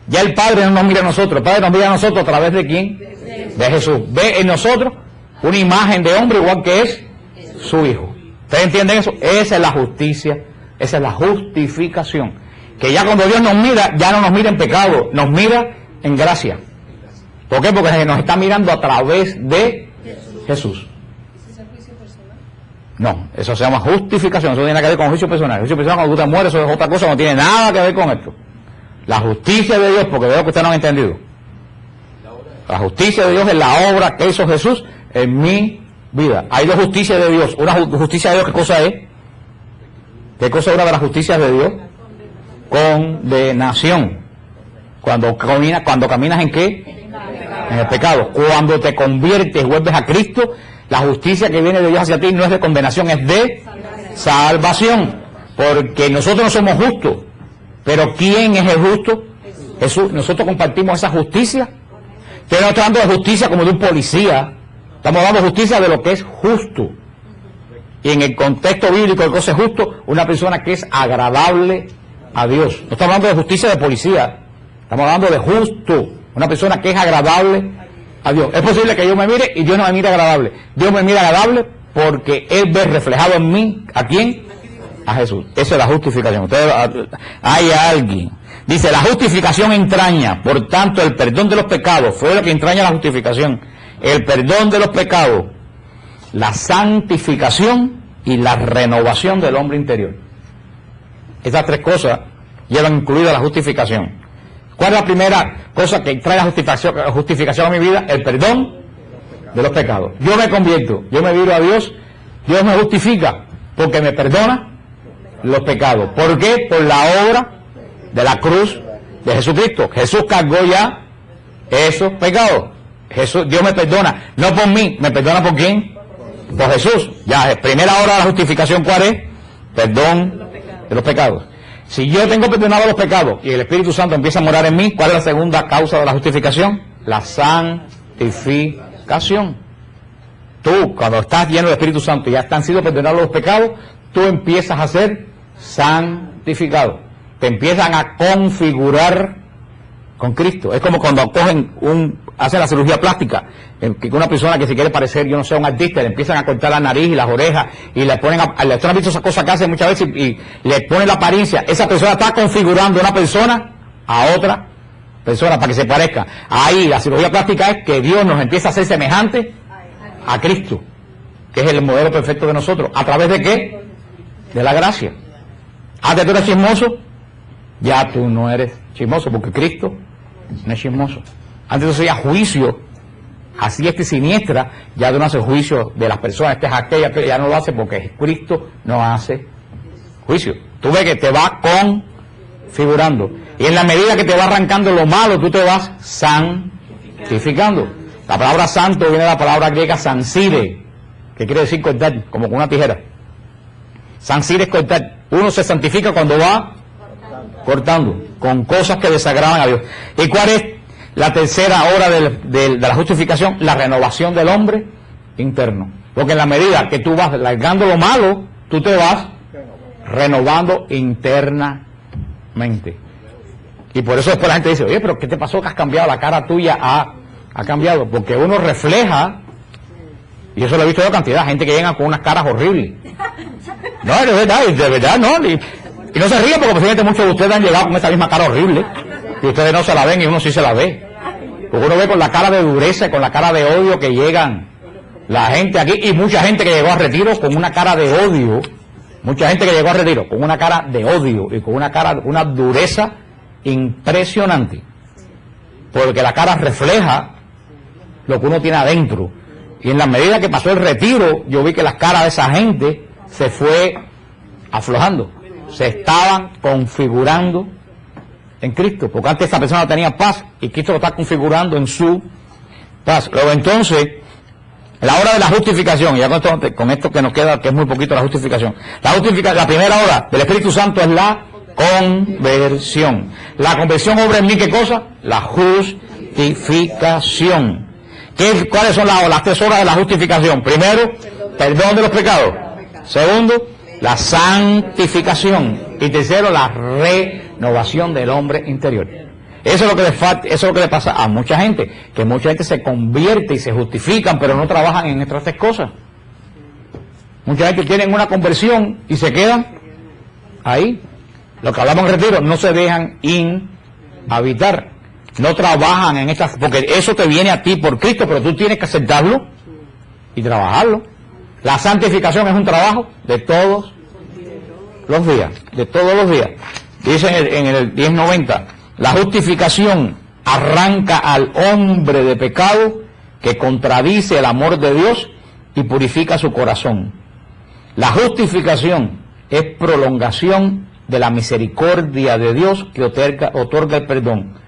Ya el Padre no nos mira a nosotros, el Padre nos mira a nosotros a través de ¿quién? De Jesús. Ve en nosotros una imagen de hombre igual que es su Hijo. ¿Ustedes entienden eso? Esa es la justicia, esa es la justificación. Que ya cuando Dios nos mira, ya no nos mira en pecado, nos mira en gracia. ¿Por qué? Porque nos está mirando a través de Jesús. No, eso se llama justificación, eso tiene nada que ver con juicio personal. Juicio personal cuando tú te mueres, eso es otra cosa, no tiene nada que ver con esto. La justicia de Dios, porque veo que ustedes no han entendido. La justicia de Dios es la obra que hizo Jesús en mi vida. Hay dos justicias de Dios. Una justicia de Dios, ¿qué cosa es? ¿Qué cosa es una de las justicias de Dios? Condenación. Cuando caminas ¿en qué? En el pecado. Cuando te conviertes y vuelves a Cristo, la justicia que viene de Dios hacia ti no es de condenación, es de salvación. Porque nosotros no somos justos. Pero ¿quién es el justo? Jesús. Nosotros compartimos esa justicia. Pero no estamos hablando de justicia como de un policía. Estamos hablando de justicia de lo que es justo. Y en el contexto bíblico de cosa es justo, una persona que es agradable a Dios. No estamos hablando de justicia de policía. Estamos hablando de justo. Una persona que es agradable a Dios. Es posible que yo me mire y Dios no me mire agradable. Dios me mira agradable porque Él ve reflejado en mí, ¿a quién? A Jesús. Esa es la justificación. Ustedes, hay alguien. Dice, la justificación entraña, por tanto, el perdón de los pecados. Fue lo que entraña la justificación. El perdón de los pecados, la santificación y la renovación del hombre interior. Esas tres cosas llevan incluida la justificación. ¿Cuál es la primera cosa que trae la justificación a mi vida? El perdón de los pecados. Yo me convierto, yo me viro a Dios, Dios me justifica porque me perdona los pecados. ¿Por qué? Por la obra de la cruz de Jesucristo. Jesús cargó ya esos pecados. Dios me perdona, no por mí, me perdona por quién, por Jesús. Ya, primera hora de la justificación, ¿cuál es? Perdón de los pecados. Si yo tengo perdonado los pecados y el Espíritu Santo empieza a morar en mí, ¿cuál es la segunda causa de la justificación? La santificación. Tú, cuando estás lleno del Espíritu Santo y ya han sido perdonados los pecados, tú empiezas a ser santificado. Te empiezan a configurar con Cristo. Es como cuando hacen la cirugía plástica, que una persona que se quiere parecer, yo no sé, un artista, le empiezan a cortar la nariz y las orejas y le ponen, ¿tú has visto esas cosas que hacen muchas veces y le ponen la apariencia? Esa persona está configurando una persona a otra persona para que se parezca. Ahí la cirugía plástica es que Dios nos empieza a hacer semejante a Cristo, que es el modelo perfecto de nosotros. ¿A través de qué? De la gracia. Antes tú eres chismoso, ya tú no eres chismoso, porque Cristo no es chismoso. Antes tú hacías juicio, así siniestra, ya tú no haces juicio de las personas, esta es aquella, que ya no lo hace porque Cristo no hace juicio. Tú ves que te va configurando. Y en la medida que te va arrancando lo malo, tú te vas santificando. santificando. La palabra santo viene de la palabra griega sansire, que quiere decir cortar, como con una tijera. Sansire es cortar. Uno se santifica cuando va cortando, con cosas que desagradan a Dios. ¿Y cuál es la tercera hora de la justificación? La renovación del hombre interno. Porque en la medida que tú vas largando lo malo, tú te vas renovando internamente. Y por eso después la gente dice, oye, pero ¿qué te pasó que has cambiado? La cara tuya ha cambiado. Porque uno refleja, y eso lo he visto yo cantidad de gente que llega con unas caras horribles. No, de verdad, no. Y no se ríen porque posiblemente muchos de ustedes han llegado con esa misma cara horrible. Y ustedes no se la ven y uno sí se la ve. Porque uno ve con la cara de dureza, con la cara de odio que llegan la gente aquí. Y mucha gente que llegó a retiro con una cara de odio. Mucha gente que llegó a retiro con una cara de odio y con una dureza impresionante, porque la cara refleja lo que uno tiene adentro. Y en la medida que pasó el retiro, yo vi que las caras de esa gente se fue aflojando, se estaban configurando en Cristo, porque antes esa persona tenía paz y Cristo lo está configurando en su paz. Luego entonces, la hora de la justificación, y ya con esto que nos queda, que es muy poquito la justificación, la primera hora del Espíritu Santo es la conversión. La conversión obra en mí, ¿qué cosa? La justificación. ¿Cuáles son las 3 horas de la justificación? Primero, perdón de los pecados. Segundo, la santificación. Y tercero, la renovación del hombre interior. Eso es lo que le falta, eso es lo que le pasa a mucha gente, que mucha gente se convierte y se justifican, pero no trabajan en estas 3 cosas. Mucha gente tiene una conversión y se quedan ahí. Lo que hablamos en retiro, no se dejan inhabitar, no trabajan en estas, porque eso te viene a ti por Cristo, pero tú tienes que aceptarlo y trabajarlo. La santificación es un trabajo de todos los días, Dice en el 1090, la justificación arranca al hombre de pecado que contradice el amor de Dios y purifica su corazón. La justificación es prolongación de la misericordia de Dios que otorga el perdón,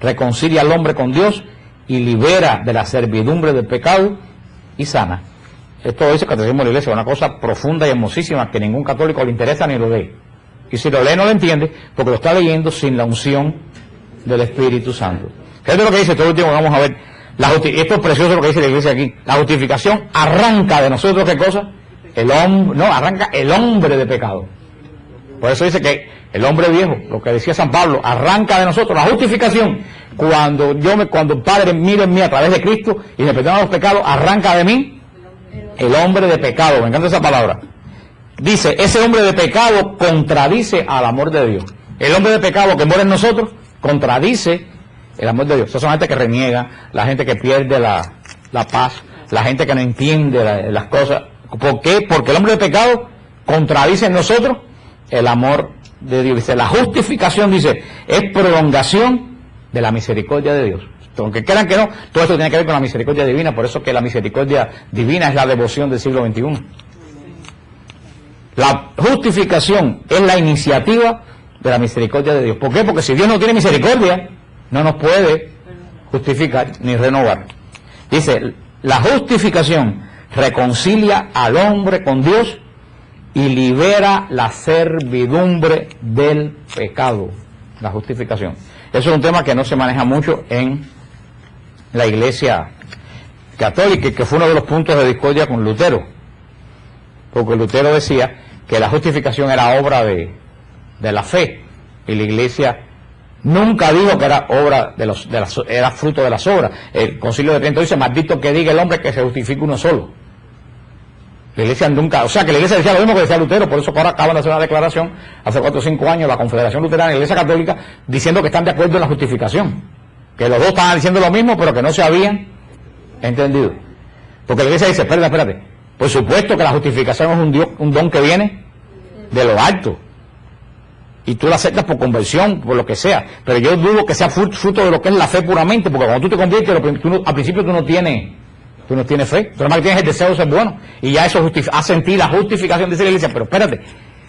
reconcilia al hombre con Dios y libera de la servidumbre del pecado y sana. Esto lo dice el Catecismo de la Iglesia, una cosa profunda y hermosísima que ningún católico le interesa ni lo lee. Y si lo lee no lo entiende porque lo está leyendo sin la unción del Espíritu Santo. ¿Qué es lo que dice? Todo último vamos a ver. Esto es precioso lo que dice la Iglesia aquí. La justificación arranca de nosotros, ¿qué cosa? Arranca el hombre de pecado. Por eso dice que el hombre viejo, lo que decía San Pablo, arranca de nosotros la justificación. Cuando el Padre mira en mí a través de Cristo y me perdona los pecados, arranca de mí el hombre de pecado. Me encanta esa palabra. Dice, ese hombre de pecado contradice al amor de Dios. El hombre de pecado que mora en nosotros contradice el amor de Dios. Esa son la gente que reniega, la gente que pierde la paz, la gente que no entiende las cosas. ¿Por qué? Porque el hombre de pecado contradice en nosotros el amor de Dios. Dice, la justificación, dice, es prolongación de la misericordia de Dios. Aunque crean que no, todo esto tiene que ver con la misericordia divina, por eso que la misericordia divina es la devoción del siglo XXI. La justificación es la iniciativa de la misericordia de Dios. ¿Por qué? Porque si Dios no tiene misericordia, no nos puede justificar ni renovar. Dice, la justificación reconcilia al hombre con Dios y libera la servidumbre del pecado. La justificación. Eso es un tema que no se maneja mucho en la Iglesia Católica, que fue uno de los puntos de discordia con Lutero. Porque Lutero decía que la justificación era obra de la fe, y la Iglesia nunca dijo que era obra era fruto de las obras. El Concilio de Trento dice, maldito que diga el hombre que se justifique uno solo. La Iglesia nunca, o sea que la Iglesia decía lo mismo que decía Lutero, por eso ahora acaban de hacer una declaración, hace 4 o 5 años, la Confederación Luterana y la Iglesia Católica, diciendo que están de acuerdo en la justificación, que los dos estaban diciendo lo mismo, pero que no se habían entendido. Porque la Iglesia dice, espérate, por supuesto que la justificación es un don que viene de lo alto, y tú la aceptas por conversión, por lo que sea, pero yo dudo que sea fruto de lo que es la fe puramente, porque cuando tú te conviertes, al principio tú no tienes fe, tú nada más tienes el deseo de ser bueno, y ya eso hace en ti la justificación, dice la Iglesia. Pero espérate,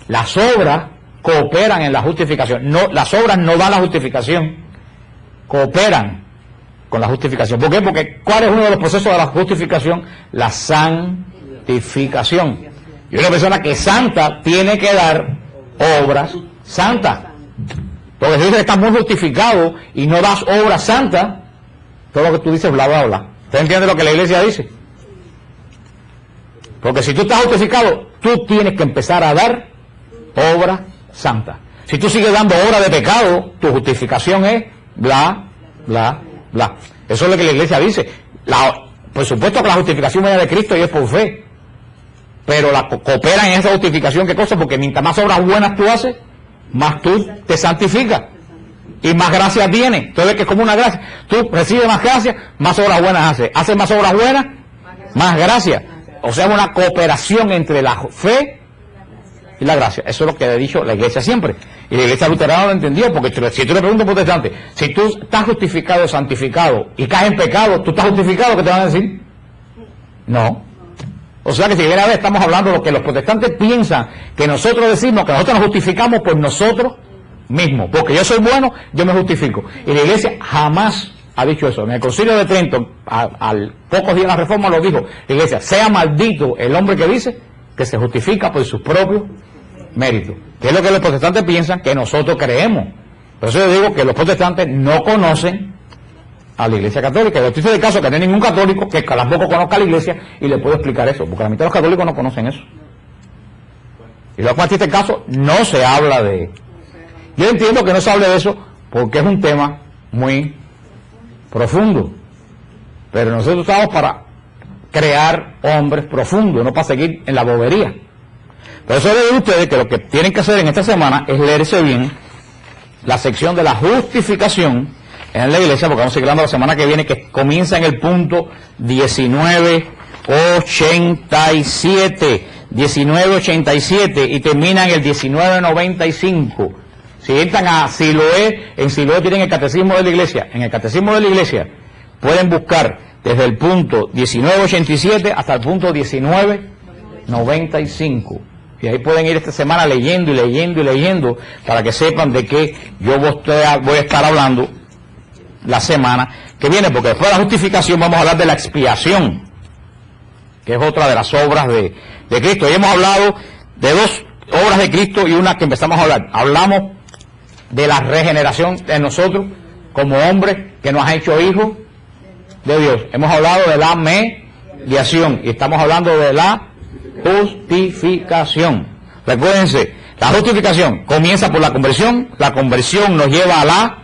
las obras cooperan en la justificación, no, las obras no dan la justificación, cooperan con la justificación. ¿Por qué? Porque ¿cuál es uno de los procesos de la justificación? La santificación. Y una persona que es santa tiene que dar obras santas. Porque si dices que estás muy justificado y no das obras santas, todo lo que tú dices, bla, bla, bla. ¿Usted entiende lo que la iglesia dice? Porque si tú estás justificado, tú tienes que empezar a dar obras santas. Si tú sigues dando obras de pecado, tu justificación es bla, bla, bla. Eso es lo que la iglesia dice. Por supuesto que la justificación viene de Cristo y es por fe. Pero coopera en esa justificación, ¿qué cosa? Porque mientras más obras buenas tú haces, más tú te santificas. Y más gracia tienes. Entonces que es como una gracia. Tú recibes más gracia, más obras buenas haces. Haces más obras buenas, más gracia. O sea, una cooperación entre la fe y la gracia. Eso es lo que ha dicho la iglesia siempre. Y la iglesia luterana lo entendió, porque si tú le preguntas a un protestante, si tú estás justificado, santificado, y caes en pecado, ¿tú estás justificado? ¿Qué te van a decir? No. O sea que si viene a ver, estamos hablando de lo que los protestantes piensan, que nosotros decimos que nosotros nos justificamos por nosotros mismos. Porque yo soy bueno, yo me justifico. Y la iglesia jamás ha dicho eso. En el Concilio de Trento, al pocos días de la Reforma, lo dijo la iglesia: sea maldito el hombre que dice que se justifica por sus propios méritos. Que es lo que los protestantes piensan que nosotros creemos. Por eso yo digo que los protestantes no conocen a la iglesia católica. Yo estoy de caso que no hay ningún católico que tampoco conozca a la iglesia y le puedo explicar eso, porque la mitad de los católicos no conocen eso. Y luego en este caso no se habla de... Yo entiendo que no se hable de eso porque es un tema muy profundo, pero nosotros estamos para crear hombres profundos, no para seguir en la bobería. Por eso les digo a ustedes que lo que tienen que hacer en esta semana es leerse bien la sección de la justificación en la iglesia, porque vamos a seguir hablando la semana que viene, que comienza en el punto 1987 y termina en el 1995. Si entran a Siloé, en Siloé tienen el catecismo de la iglesia. En el catecismo de la iglesia pueden buscar desde el punto 1987 hasta el punto 1995. Y ahí pueden ir esta semana leyendo y leyendo y leyendo para que sepan de qué yo voy a estar hablando la semana que viene, porque después de la justificación vamos a hablar de la expiación, que es otra de las obras de Cristo. Y hemos hablado de dos obras de Cristo y una que empezamos a hablar. Hablamos de la regeneración de nosotros como hombres que nos ha hecho hijos de Dios. Hemos hablado de la mediación y estamos hablando de la justificación. Recuérdense, la justificación comienza por la conversión nos lleva a la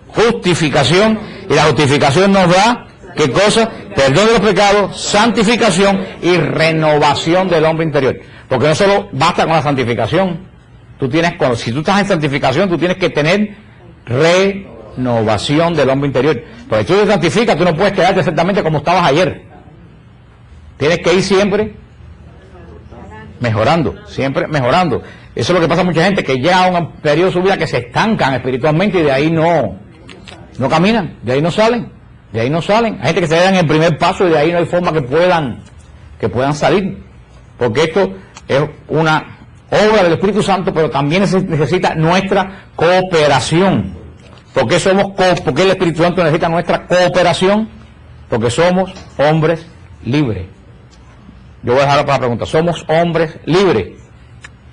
justificación y la justificación nos da, ¿qué cosa? Perdón de los pecados, santificación y renovación del hombre interior. Porque no solo basta con la santificación, si tú estás en santificación, tú tienes que tener renovación del hombre interior. Porque si tú te santificas, tú no puedes quedarte exactamente como estabas ayer. Tienes que ir siempre mejorando, siempre mejorando. Eso es lo que pasa a mucha gente, que llega a un periodo de su vida que se estancan espiritualmente y de ahí no caminan, de ahí no salen. Hay gente que se queda en el primer paso y de ahí no hay forma que puedan salir. Porque esto es una obra del Espíritu Santo, pero también necesita nuestra cooperación. ¿Por qué el Espíritu Santo necesita nuestra cooperación? Porque somos hombres libres. Yo voy a dejar para la pregunta. Somos hombres libres.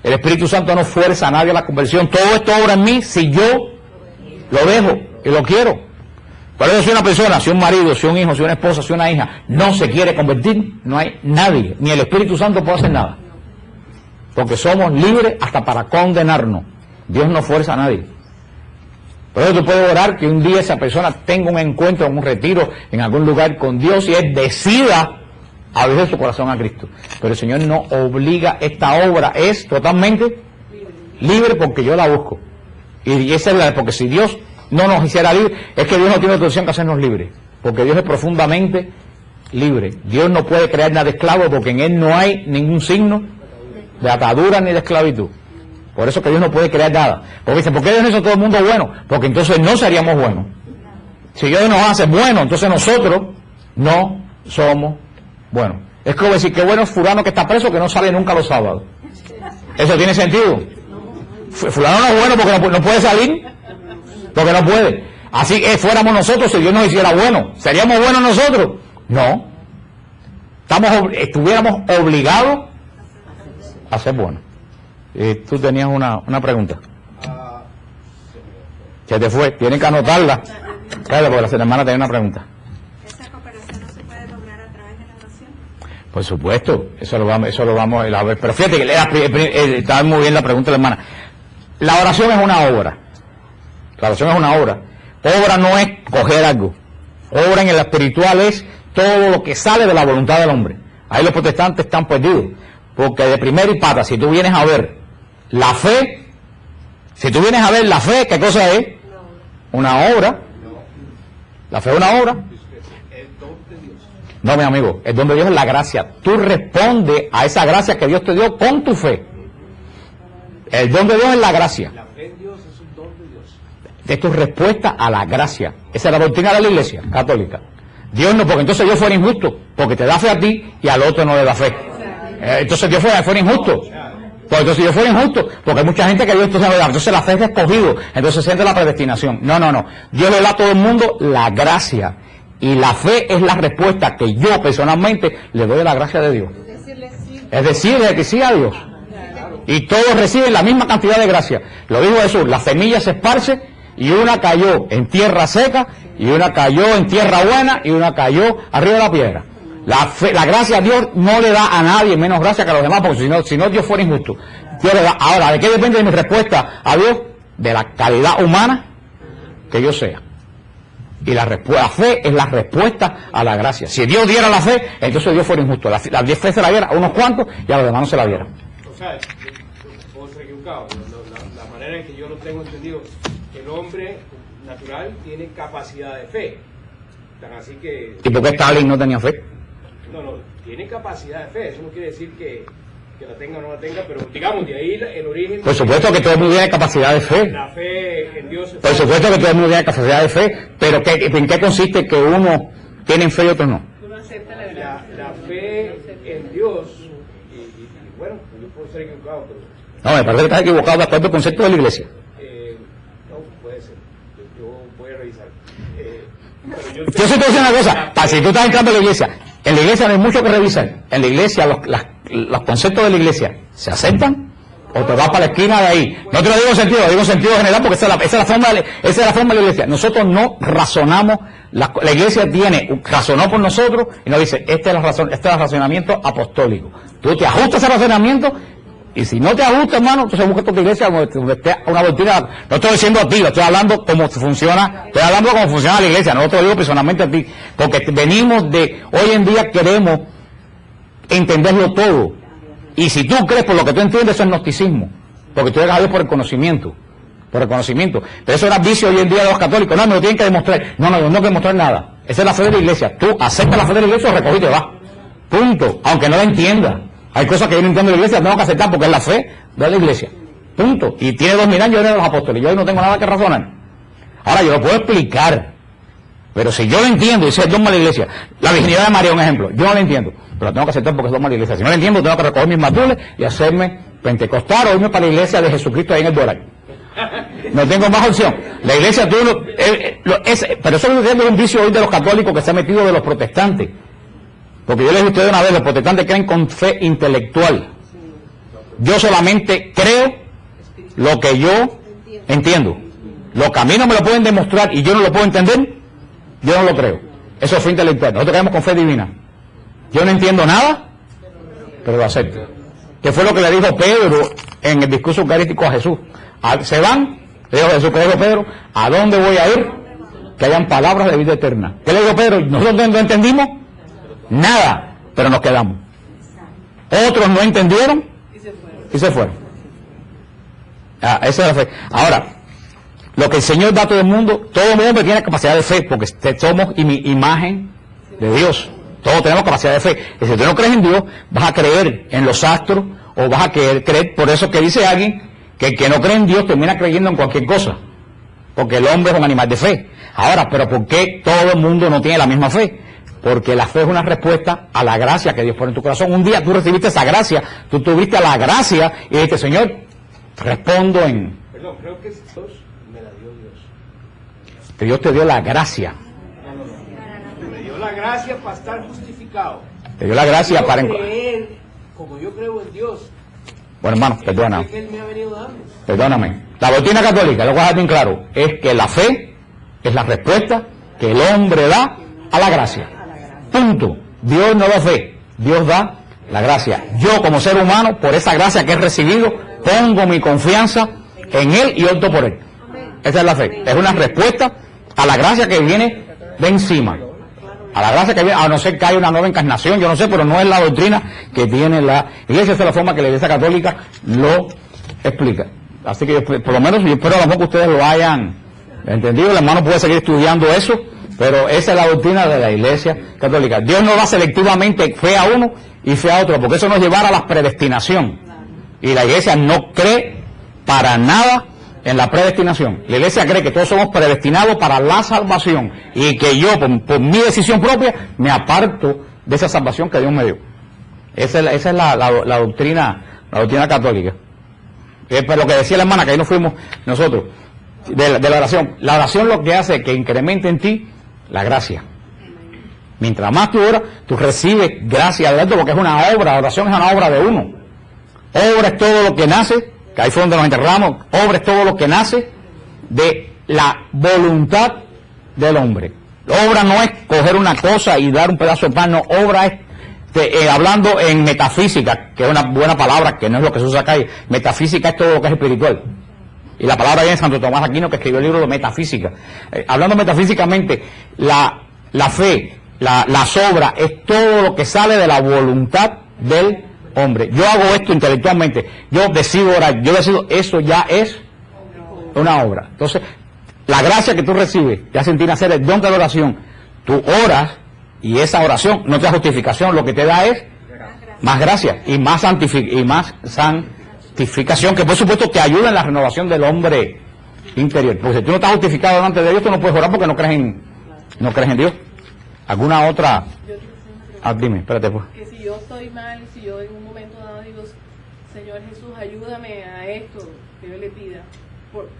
El Espíritu Santo no fuerza a nadie a la conversión. Todo esto obra en mí si yo lo dejo y lo quiero. Por eso si una persona, si un marido, si un hijo, si una esposa, si una hija no se quiere convertir, no hay nadie, ni el Espíritu Santo puede hacer nada. Porque somos libres hasta para condenarnos. Dios no fuerza a nadie. Por eso tú puedes orar que un día esa persona tenga un encuentro, un retiro en algún lugar con Dios y él decida abrir su corazón a Cristo. Pero el Señor no obliga, esta obra es totalmente libre porque yo la busco. Y esa es la, porque si Dios no nos hiciera libre, es que Dios no tiene otra opción que hacernos libres. Porque Dios es profundamente libre. Dios no puede crear nada de esclavo porque en Él no hay ningún signo de atadura ni de esclavitud. Por eso que Dios no puede crear nada. Porque dicen, ¿por qué Dios no hizo todo el mundo bueno? Porque entonces no seríamos buenos. Si Dios nos hace buenos, entonces nosotros no somos buenos. Es como decir, qué bueno es fulano que está preso que no sale nunca los sábados. ¿Eso tiene sentido? Fulano no es bueno porque no puede salir, porque no puede. Así que fuéramos nosotros si Dios nos hiciera bueno. ¿Seríamos buenos nosotros? No. Estuviéramos obligados a ser buenos. Tú tenías una pregunta. Se te fue. Tienen que anotarla. Claro, porque la hermana tenía una pregunta. ¿Esa cooperación no se puede lograr a través de la oración? Por supuesto, eso lo vamos a ver. Pero fíjate que estaba muy bien la pregunta de la hermana. La oración es una obra. La oración es una obra. Obra no es coger algo. Obra en el espiritual es todo lo que sale de la voluntad del hombre. Ahí los protestantes están perdidos. Porque de primera y pata, si tú vienes a ver la fe, ¿qué cosa es? Una obra. La fe es una obra. No, mi amigo, el don de Dios es la gracia. Tú respondes a esa gracia que Dios te dio con tu fe. El don de Dios es la gracia. La fe en Dios es un don de Dios. Es tu respuesta a la gracia. Esa es la doctrina de la Iglesia católica. Dios no, porque entonces Dios fuera injusto, porque te da fe a ti y al otro no le da fe. Entonces Dios fuera injusto. Pues entonces Dios fuera injusto, porque hay mucha gente que Dios entonces no le da. Entonces la fe es de escogido, entonces siente la predestinación. No. Dios le da a todo el mundo la gracia. Y la fe es la respuesta que yo personalmente le doy a la gracia de Dios. Es decirle que sí a Dios. Y todos reciben la misma cantidad de gracia. Lo dijo Jesús, la semilla se esparce y una cayó en tierra seca y una cayó en tierra buena y una cayó arriba de la piedra. La gracia a Dios no le da a nadie menos gracia que a los demás, porque si no Dios fuera injusto. Dios le da. Ahora, ¿de qué depende de mi respuesta a Dios? De la calidad humana que yo sea. Y la fe es la respuesta a la gracia. Si Dios diera la fe, entonces Dios fuera injusto. La fe se la diera a unos cuantos y a los demás no se la diera. O sea, yo puedo ser equivocado. La manera en que yo lo tengo entendido, que el hombre natural tiene capacidad de fe. Tan así que... ¿Y por qué Stalin no tenía fe? No, tiene capacidad de fe. Eso no quiere decir que la tenga o no la tenga, pero digamos, de ahí el origen... Por supuesto que todo el mundo tiene capacidad de fe. La fe en Dios... Por supuesto que todo el mundo tiene capacidad de fe, pero ¿en qué consiste que uno tiene fe y otros no? Uno acepta la gracia. La fe en Dios, y bueno, yo puedo ser equivocado, pero... No, me parece que estás equivocado de acuerdo al concepto de la Iglesia. No, puede ser. Yo voy a revisar. Pero Yo sí te voy a decir una cosa, si tú estás entrando a la Iglesia, en la Iglesia no hay mucho que revisar. En la Iglesia, los conceptos de la Iglesia se aceptan o te vas para la esquina de ahí. No te lo digo en sentido, lo digo en sentido general porque esa es la forma de la Iglesia. Nosotros no razonamos, la Iglesia razonó por nosotros y nos dice, este es el razonamiento apostólico. Tú te ajustas a ese razonamiento y si no te ajustas, hermano, entonces busca tu iglesia donde esté una doctrina. No estoy diciendo a ti, lo estoy hablando cómo funciona, la iglesia, no te lo digo personalmente a ti, porque venimos de, hoy en día queremos entenderlo todo. Y si tú crees por lo que tú entiendes, eso es gnosticismo, porque tú eres a Dios por el conocimiento. Pero eso era vicio hoy en día de los católicos. No, me lo tienen que demostrar. No tengo que demostrar nada. Esa es la fe de la iglesia. Tú aceptas la fe de la iglesia o recogí y te vas. Punto. Aunque no la entiendas. Hay cosas que yo no entiendo de la iglesia, tengo que aceptar porque es la fe de la iglesia. Punto. Y tiene 2000 años de los apóstoles. Yo hoy no tengo nada que razonar. Ahora, yo lo puedo explicar. Pero si yo lo entiendo, y ese es el dogma de la iglesia. La virginidad de María, un ejemplo. Yo no lo entiendo. Pero lo tengo que aceptar porque es dogma de la iglesia. Si no lo entiendo, tengo que recoger mis matules y hacerme pentecostal o irme para la iglesia de Jesucristo ahí en el Doral. No tengo más opción. La iglesia, pero eso es un vicio hoy de los católicos que se ha metido de los protestantes. Porque yo les dije a ustedes una vez, los protestantes creen con fe intelectual. Yo solamente creo lo que yo entiendo. Lo que a mí no me lo pueden demostrar y yo no lo puedo entender, yo no lo creo. Eso es fe intelectual. Nosotros creemos con fe divina. Yo no entiendo nada, pero lo acepto. ¿Qué fue lo que le dijo Pedro en el discurso eucarístico a Jesús? Se van, le dijo Jesús, ¿qué dijo Pedro? ¿A dónde voy a ir? Que hayan palabras de vida eterna. ¿Qué le dijo Pedro? Nosotros no entendimos nada, pero nos quedamos. Otros no entendieron y se fueron. Esa es la fe. Ahora, lo que el Señor da a todo el mundo tiene capacidad de fe, porque somos imagen de Dios. Todos tenemos capacidad de fe. Y si tú no crees en Dios, vas a creer en los astros, o vas a creer, por eso que dice alguien, que el que no cree en Dios termina creyendo en cualquier cosa. Porque el hombre es un animal de fe. Ahora, ¿pero por qué todo el mundo no tiene la misma fe? Porque la fe es una respuesta a la gracia que Dios pone en tu corazón. Un día tú recibiste esa gracia, tú tuviste la gracia y dijiste, Señor, respondo en... Perdón, creo que Dios me la dio Dios. Que Dios te dio la gracia. Me dio la gracia para estar justificado. Te dio la gracia para... creer, como yo creo en Dios. Bueno, hermano, perdona. Que Él me ha venido dando. Perdóname. La doctrina católica, lo voy a dejar bien claro, es que la fe es la respuesta que el hombre da a la gracia. Punto. Dios no da fe, Dios da la gracia. Yo como ser humano, por esa gracia que he recibido, pongo mi confianza en Él y opto por Él. Esa es la fe. Es una respuesta a la gracia que viene de encima. A la gracia que viene, a no ser que haya una nueva encarnación, yo no sé, pero no es la doctrina que tiene la Iglesia. Esa es la forma que la Iglesia Católica lo explica. Así que yo, por lo menos, yo espero a lo mejor que ustedes lo hayan entendido. El hermano puede seguir estudiando eso, pero esa es la doctrina de la Iglesia Católica. Dios no da selectivamente fe a uno y fe a otro, porque eso nos llevará a la predestinación. Y la Iglesia no cree para nada en la predestinación. La Iglesia cree que todos somos predestinados para la salvación y que yo, por mi decisión propia, me aparto de esa salvación que Dios me dio. Esa es la doctrina católica. Es lo que decía la hermana, que ahí nos fuimos nosotros, de la oración. La oración lo que hace es que incremente en ti la gracia. Mientras más tú oras, tú recibes gracia de esto, porque es una obra. La oración es una obra de uno. Obra es todo lo que nace, que ahí fue donde nos enterramos. Obra es todo lo que nace de la voluntad del hombre. Obra no es coger una cosa y dar un pedazo de pan, no. Obra es, hablando en metafísica, que es una buena palabra, que no es lo que se usa acá, metafísica es todo lo que es espiritual. Y la palabra viene de Santo Tomás Aquino, que escribió el libro de Metafísica. Hablando metafísicamente, la fe, las obras, es todo lo que sale de la voluntad del hombre. Yo hago esto intelectualmente, yo decido orar, eso ya es una obra. Entonces, la gracia que tú recibes te hace sentir hacer el don de la oración. Tú oras y esa oración no te da justificación, lo que te da es más gracia y más santificación, que por supuesto te ayuda en la renovación del hombre interior. Porque si tú no estás justificado delante de Dios, tú no puedes orar porque no crees en Dios. ¿Alguna otra? Dime, espérate pues. Que si yo estoy mal, si yo en un momento dado digo, Señor Jesús, ayúdame a esto que yo le pida,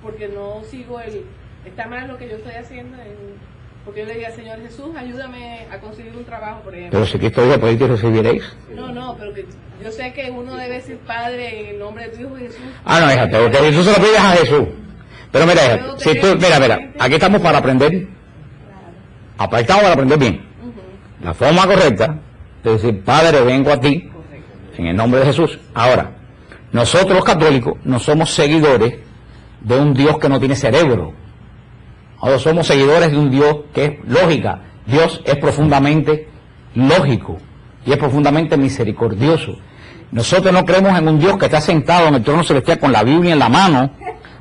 porque no sigo está mal lo que yo estoy haciendo, porque yo le diga, Señor Jesús, ayúdame a conseguir un trabajo, por ejemplo. Pero si Cristo dijo, pedid y recibiréis. No, pero que yo sé que uno debe decir Padre en el nombre de tu Hijo Jesús. No, déjate, porque Jesús se lo pides a Jesús. Pero mira, si tú, mira, aquí estamos para aprender. Estamos para aprender bien. La forma correcta es decir, Padre, vengo a ti en el nombre de Jesús. Ahora, nosotros los católicos no somos seguidores de un Dios que no tiene cerebro. Ahora somos seguidores de un Dios que es lógica. Dios es profundamente lógico y es profundamente misericordioso. Nosotros no creemos en un Dios que está sentado en el trono celestial con la Biblia en la mano,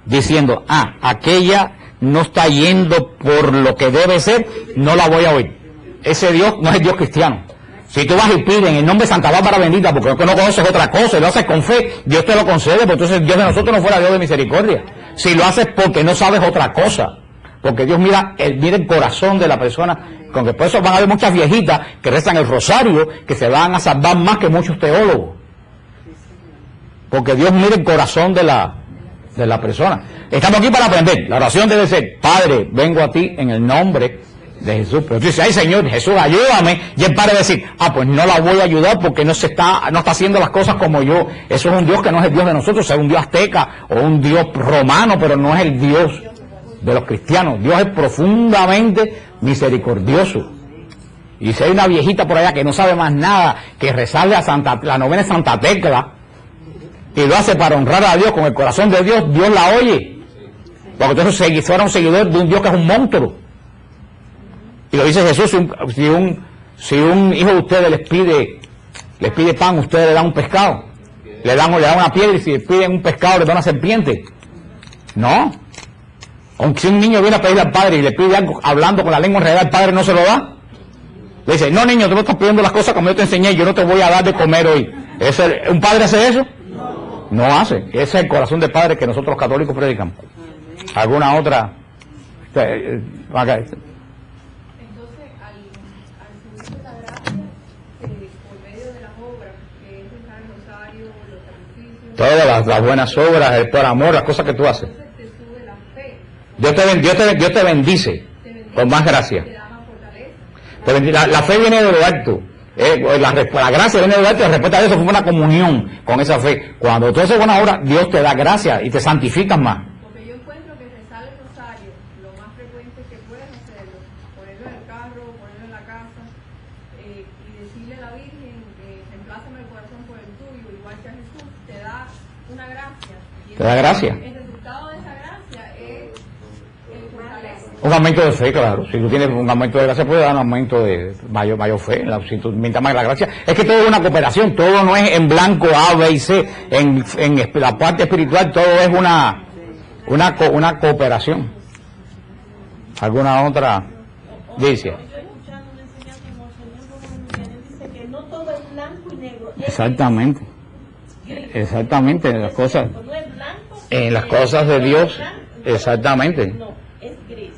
diciendo, aquella no está yendo por lo que debe ser, no la voy a oír. Ese Dios no es Dios cristiano. Si tú vas y pides en el nombre de Santa Bárbara bendita, porque no conoces otra cosa y lo haces con fe, Dios te lo concede, porque entonces Dios de nosotros no fuera Dios de misericordia. Si lo haces porque no sabes otra cosa, porque Dios mira el corazón de la persona, con que por eso van a haber muchas viejitas que rezan el rosario, que se van a salvar más que muchos teólogos. Porque Dios mira el corazón de la persona. Estamos aquí para aprender. La oración debe ser, Padre, vengo a ti en el nombre de Jesús. Pero tú dices, ay Señor, Jesús, ayúdame. Y el Padre decir, pues no la voy a ayudar porque no está haciendo las cosas como yo. Eso es un Dios que no es el Dios de nosotros, es un Dios azteca o un Dios romano, pero no es el Dios de los cristianos. Dios es profundamente misericordioso. Y si hay una viejita por allá que no sabe más nada, que rezarle a la novena de Santa Tecla, y lo hace para honrar a Dios con el corazón de Dios, Dios la oye. Porque entonces fuera un seguidor de un Dios que es un monstruo. Y lo dice Jesús, si un hijo de ustedes les pide pan, ustedes le dan un pescado. Le dan una piedra, y si les piden un pescado, les dan una serpiente. No. Aunque si un niño viene a pedirle al padre y le pide algo hablando con la lengua enredada, el padre no se lo da. Le dice, no niño, tú no estás pidiendo las cosas como yo te enseñé, yo no te voy a dar de comer hoy. ¿Un padre hace eso? No hace. Ese es el corazón del Padre que nosotros los católicos predicamos. ¿Alguna otra? Entonces, al Señor de la gracia, por medio de las obras, que es rezar el rosario, los sacrificios, Todas las buenas obras, el por amor, las cosas que tú haces. entonces te sube la fe, Dios te bendice con más gracia. Te da más fortaleza. Te bendice. La fe viene de lo alto. La gracia viene de lo alto, y la respuesta de eso fue una comunión con esa fe. Cuando tú haces buena obra, Dios te da gracia y te santificas más. Porque yo encuentro que rezar el rosario, lo más frecuente que puedes hacerlo, ponerlo en el carro, ponerlo en la casa, y decirle a la Virgen, reemplázame el corazón por el tuyo, igual que a Jesús, te da una gracia. Y Te da gracia. el resultado de esa gracia es el fortaleza. Un aumento de fe, claro. Si tú tienes un aumento de gracia, puede dar un aumento de mayor fe. Si tú mientras más la gracia. Es que todo es una cooperación. Todo no es en blanco A, B y C. En la parte espiritual todo es una cooperación. ¿Alguna otra? Dice. Yo escuchando una enseñanza como el señor Gómez dice que no todo es blanco y negro. Exactamente. Exactamente. Las cosas. No es blanco. En las cosas de Dios. Exactamente. No, es gris.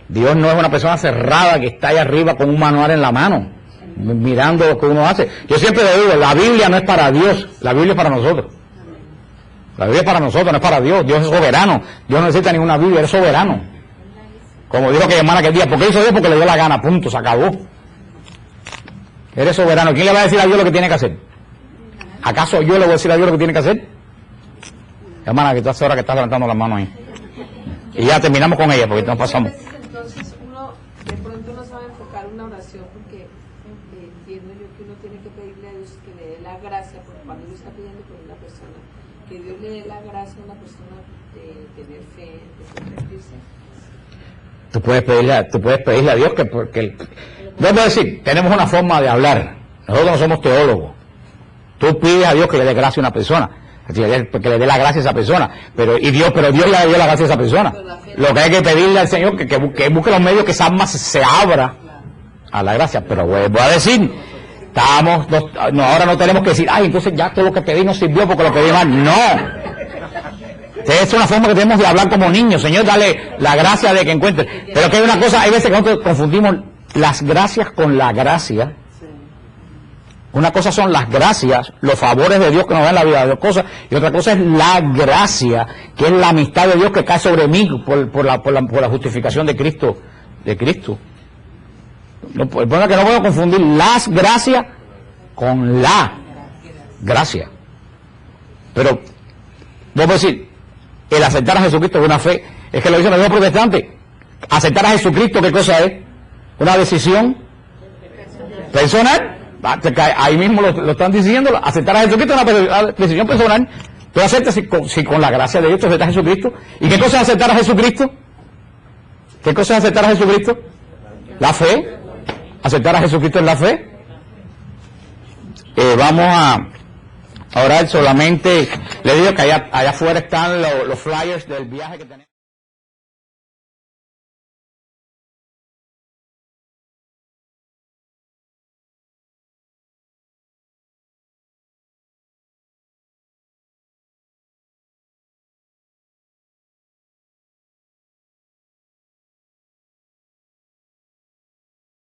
Dios no es una persona cerrada que está ahí arriba con un manual en la mano, mirando lo que uno hace. Yo siempre le digo, la Biblia no es para Dios, la Biblia es para nosotros. La Biblia es para nosotros, no es para Dios. Dios es soberano. Dios no necesita ninguna Biblia, Él es soberano. Como dijo que hermana aquel día, ¿por qué hizo Dios? Porque le dio la gana, punto, se acabó. Eres soberano. ¿Quién le va a decir a Dios lo que tiene que hacer? ¿Acaso yo le voy a decir a Dios lo que tiene que hacer? Hermana, que tú hace hora que estás levantando las manos ahí. Y ya terminamos con ella, porque nos pasamos. Entonces uno de pronto no sabe enfocar una oración porque entiendo yo que uno tiene que pedirle a Dios que le dé la gracia, porque cuando uno está pidiendo por una persona, que Dios le dé la gracia a una persona de tener fe, de convertirse. Tú puedes pedirle a Dios que porque vuelvo a decir, tenemos una forma de hablar. Nosotros no somos teólogos. Tú pides a Dios que le dé gracia a una persona, que le dé la gracia a esa persona, pero Dios ya le dio la gracia a esa persona. Lo que hay que pedirle al Señor que busque los medios que esa alma se abra a la gracia. Pero vuelvo a decir, ahora no tenemos que decir, entonces ya todo lo que pedí no sirvió porque lo pedí mal. No. Es una forma que tenemos de hablar como niños. Señor, dale la gracia de que encuentre. Pero que hay una cosa, hay veces que nosotros confundimos las gracias con la gracia. Una cosa son las gracias, los favores de Dios que nos da en la vida de Dios, cosas, y otra cosa es la gracia, que es la amistad de Dios que cae sobre mí por la justificación de Cristo. No, que no puedo confundir las gracias con la gracia. Pero, vamos a decir, el aceptar a Jesucristo es una fe. Es que lo dicen los mismos protestantes. Aceptar a Jesucristo, ¿qué cosa es? Una decisión personal. Ahí mismo lo están diciendo. Aceptar a Jesucristo es una decisión personal. Tú aceptas si con la gracia de Dios tú aceptas a Jesucristo. ¿Y qué cosa es aceptar a Jesucristo? ¿Qué cosa es aceptar a Jesucristo? La fe. Aceptar a Jesucristo es la fe. Vamos a orar solamente. Le digo que allá afuera están los flyers del viaje que tenemos.